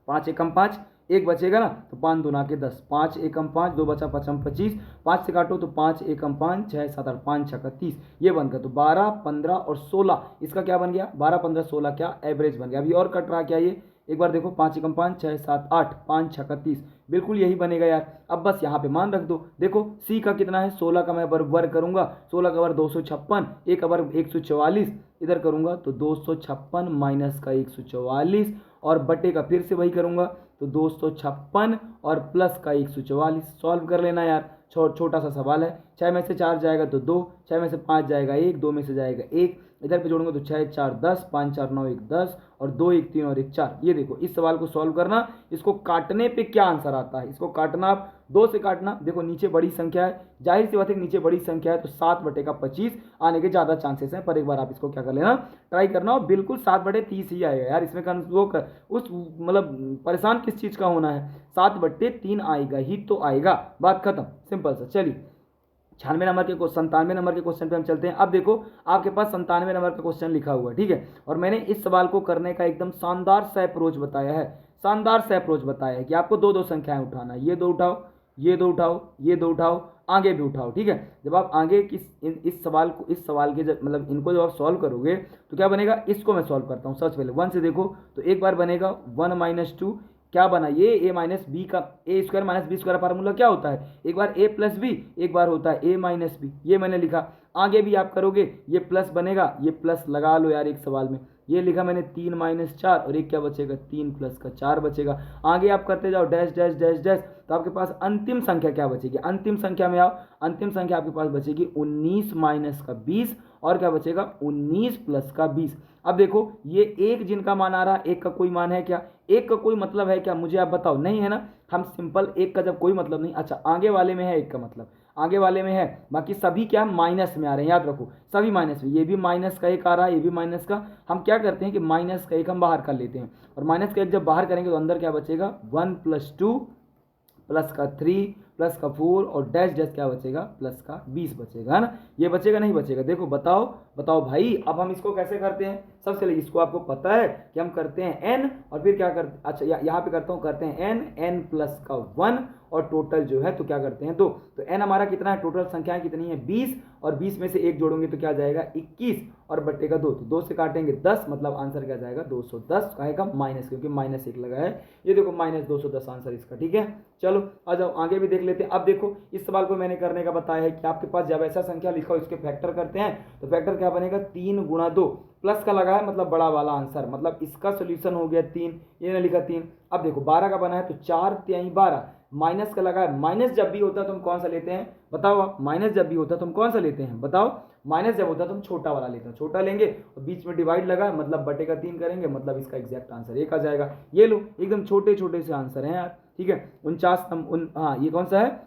5 एकम 5, एक बचेगा ना, तो 5 दूना के 10, 5 एकम 5, 2 बचा 5 25, 5 से काटो तो 5 एकम 5, 6 7 8 5 6 30, ये बन गया। तो 12 15 और 16 इसका क्या बन गया, 12 15 16 क्या एवरेज बन गया। अभी और कट रहा क्या ये, एक बार देखो, 5 एकम 5, 6 7 8, 5 6 30, बिल्कुल यही बनेगा यार। अब बस यहाँ पे मान रख दो, देखो सी का कितना है 16 का मैं वर्ग करूंगा, 16 का वर्ग 256, एक का वर्ग 144, इधर करूंगा तो 256 माइनस का 144 और बटे का फिर से वही करूंगा तो 256 और प्लस का 144। सॉल्व कर लेना यार, छोटा सा सवाल है। 6 में से 4 जाएगा तो 2, 6 में से 5 जाएगा 1, 2 में से जाएगा 1, इधर पे जोड़ूंगा तो 6 4 10, 5 4 9 1 10 और 2 1 3 और 1 4। ये देखो इस सवाल को सॉल्व करना, इसको काटने पे क्या आंसर आता है, इसको काटना आप 2 से काटना, देखो नीचे बड़ी संख्या है, जाहिर सी बात है नीचे बड़ी संख्या है तो 7/25 आने के ज़्यादा चांसेस हैं, पर एक बार आप इसको क्या कर लेना, ट्राई करना और बिल्कुल 7/30 ही आएगा यार। इसमें उस मतलब परेशान किस चीज़ का होना है, 7/3 आएगा ही तो आएगा, बात खत्म, सिंपल सा। चलिए 96 नंबर के 97 नंबर के क्वेश्चन पे हम चलते हैं। अब देखो आपके पास 97 नंबर का क्वेश्चन लिखा हुआ है, ठीक है, और मैंने इस सवाल को करने का एकदम शानदार सा अप्रोच बताया है, शानदार सा अप्रोच बताया है कि आपको दो दो संख्याएं उठाना, ये दो उठाओ, ये दो उठाओ, ये दो उठाओ, आगे भी उठाओ, ठीक है। जब आप आगे इस सवाल को, इस सवाल के जब मतलब इनको जब आप सॉल्व करोगे तो क्या बनेगा, इसको मैं सॉल्व करता हूँ। सबसे पहले 1 से देखो तो एक बार बनेगा 1 - 2, क्या बना ये ए माइनस बी का, A square minus B square formula क्या होता है, एक बार ए प्लस बी, एक बार होता है ए माइनस बी, ये मैंने लिखा। आगे भी आप करोगे ये प्लस बनेगा, ये प्लस लगा लो यार एक सवाल में, ये लिखा मैंने 3 - 4 और एक क्या बचेगा 3 + का 4 बचेगा। आगे आप करते जाओ डैश डैश डैश डैश, तो आपके पास अंतिम संख्या क्या बचेगी, अंतिम संख्या में आओ, अंतिम संख्या आपके पास बचेगी 19 - का 20 और क्या बचेगा 19 + का 20। अब देखो ये एक जिनका मान आ रहा, एक का कोई मान है क्या, एक का कोई मतलब है क्या, मुझे आप बताओ, नहीं है ना। हम सिंपल एक का जब कोई मतलब नहीं, अच्छा आगे वाले में है एक का मतलब, आगे वाले में है, बाकी सभी क्या माइनस में आ रहे हैं, याद रखो सभी माइनस में, ये भी माइनस का एक आ रहा है, ये भी माइनस का। हम क्या करते हैं कि माइनस का एक हम बाहर कर लेते हैं और माइनस का एक जब बाहर करेंगे तो अंदर क्या बचेगा 1 + 2 प्लस का 3 प्लस का 4 और डैश डैश क्या बचेगा प्लस का 20 बचेगा, है ना। ये बचेगा नहीं बचेगा, देखो बताओ बताओ भाई। अब हम इसको कैसे करते हैं, सबसे पहले इसको आपको पता है कि हम करते हैं n और फिर क्या करते, अच्छा यहाँ पे करता हूँ, करते हैं n प्लस का 1 और टोटल जो है तो क्या करते हैं 2, तो n हमारा कितना है, टोटल संख्याएं कितनी है 20 और 20 में से एक जोड़ोगे तो क्या जाएगा 21 और बट्टे का 2, तो 2 से काटेंगे 10, मतलब आंसर क्या जाएगा 210 आएगा माइनस, क्योंकि -1 लगा है, ये देखो -210 आंसर इसका, ठीक है। चलो आ जाओ आगे भी देख लेते हैं। अब देखो इस सवाल को मैंने करने का बताया है कि आपके पास जब ऐसा संख्या लिखा हो इसके फैक्टर करते हैं तो फैक्टर क्या बनेगा 3 × 2, प्लस का लगा है मतलब बड़ा वाला आंसर, मतलब इसका सोल्यूशन हो गया 3, ये ने लिखा 3। अब देखो 12 का बना है तो 4 × 3 = 12, माइनस का लगा है। माइनस जब भी होता है तो हम कौन सा लेते हैं बताओ आप, माइनस जब भी होता है तो हम कौन सा लेते हैं बताओ, माइनस जब होता है तो हम छोटा वाला लेते हैं, छोटा लेंगे और बीच में डिवाइड लगा है मतलब बटे का 3 करेंगे, मतलब इसका एग्जैक्ट आंसर 1 आ जाएगा। ये लो एकदम छोटे छोटे से आंसर हैं यार, ठीक है। 49 हाँ ये कौन सा है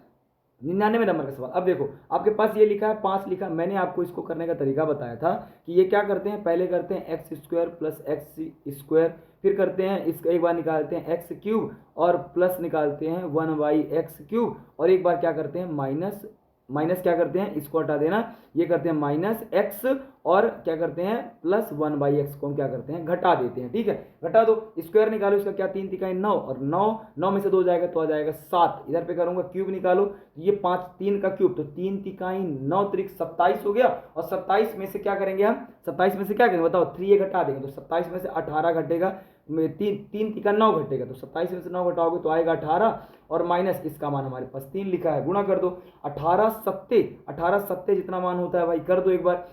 99 नंबर का सवाल। अब देखो आपके पास ये लिखा है 5 लिखा, मैंने आपको इसको करने का तरीका बताया था कि ये क्या करते हैं, पहले करते हैं x square plus x square, फिर करते हैं इसका एक बार निकालते हैं एक्स क्यूब और प्लस निकालते हैं 1/x³ और एक बार क्या करते हैं माइनस, माइनस क्या करते हैं इसको हटा देना, ये करते हैं माइनस एक्स और क्या करते हैं प्लस 1/x को हम क्या करते हैं घटा देते हैं, ठीक है। घटा दो, स्क्वायर निकालो इसका क्या 3 तिकाई 9 और 9 में से 2 जाएगा तो आ जाएगा 7, इधर पे करूंगा क्यूब निकालो ये 5 3 का क्यूब तो 3 तिकाई 9 त्रिक 27 हो गया और 27 में से क्या करेंगे हम, 27 में से क्या करेंगे बताओ 3 ये घटा देंगे तो 27 में से 18 घटेगा, 3 तिका 9 घटेगा तो 27 में से 9 घटाओगे तो आएगा 18 और माइनस इसका मान हमारे पास 3 लिखा है, गुणा कर दो 18 सत्ते जितना मान होता है भाई कर दो एक बार,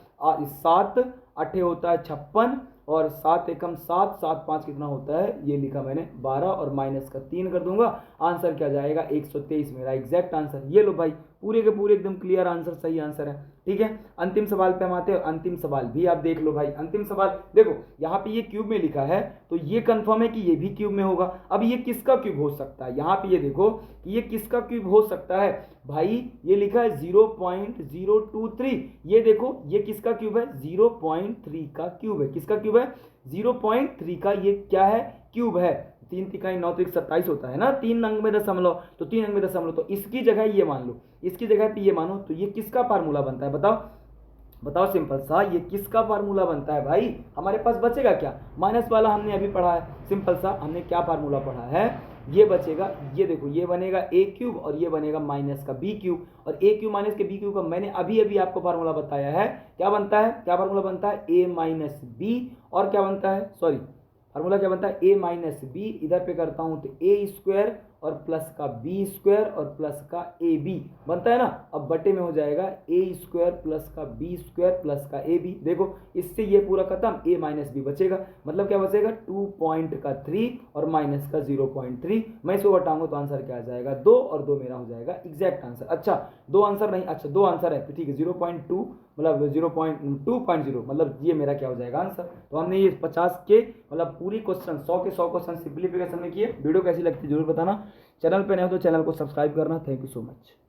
7 8 होता है 56 और 7 एकम 7 7 5 कितना होता है ये लिखा मैंने 12 और माइनस का 3 कर दूंगा, आंसर क्या जाएगा 123 मेरा एग्जैक्ट आंसर। ये लो भाई पूरे के पूरे एकदम क्लियर आंसर, सही आंसर है, ठीक है। अंतिम सवाल पे हम आते हैं, अंतिम सवाल भी आप देख लो भाई। अंतिम सवाल देखो यहाँ पे ये क्यूब में लिखा है तो ये कंफर्म है कि ये भी क्यूब में होगा। अब ये किसका क्यूब हो सकता है, यहाँ पे ये देखो कि ये किसका क्यूब हो सकता है भाई, ये लिखा है 0.023, ये देखो ये किसका क्यूब है 0.3 का क्यूब है, किसका क्यूब है 0.3 का, ये क्या है क्यूब है। 3 तिकाई 9 त्रिक 27 होता है ना, 3 अंक में दशमलव तो 3 अंक में दशमलव तो इसकी जगह ये मान लो, इसकी जगह पे ये मानो तो ये किसका फार्मूला बनता है बताओ बताओ, सिंपल सा ये किसका फार्मूला बनता है भाई, हमारे पास बचेगा क्या, माइनस वाला हमने अभी पढ़ा है, सिंपल सा हमने क्या फार्मूला पढ़ा है, ये बचेगा, ये देखो ये बनेगा a क्यूब और ये बनेगा माइनस का b क्यूब और a क्यूब माइनस के b क्यूब का मैंने अभी अभी आपको फार्मूला बताया है, क्या बनता है, क्या फार्मूला बनता है a माइनस बी और क्या बनता है, सॉरी फार्मूला क्या बनता है a माइनस बी, इधर पे करता हूं तो a स्क्वायर और प्लस का बी स्क्वायर और प्लस का ए बी बनता है ना, अब बटे में हो जाएगा ए स्क्वायर प्लस का बी स्क्वायर प्लस का ए बी, देखो इससे ये पूरा खत्म, ए माइनस बी बचेगा, मतलब क्या बचेगा 2.3 और माइनस का 0.3, मैं इसको घटाऊंगा तो आंसर क्या आ जाएगा 2 और 2 मेरा हो जाएगा एग्जैक्ट आंसर। अच्छा 2 आंसर नहीं, अच्छा 2 आंसर है ठीक है, 0.2 मतलब 0.2.0 मतलब ये मेरा क्या हो जाएगा आंसर। तो हमने ये 50 के मतलब पूरी क्वेश्चन 100 के 100 क्वेश्चन सिंप्लीफिकेशन में किए। वीडियो कैसी लगती है जरूर बताना, चैनल पे नए हो तो चैनल को सब्सक्राइब करना। Thank you so much.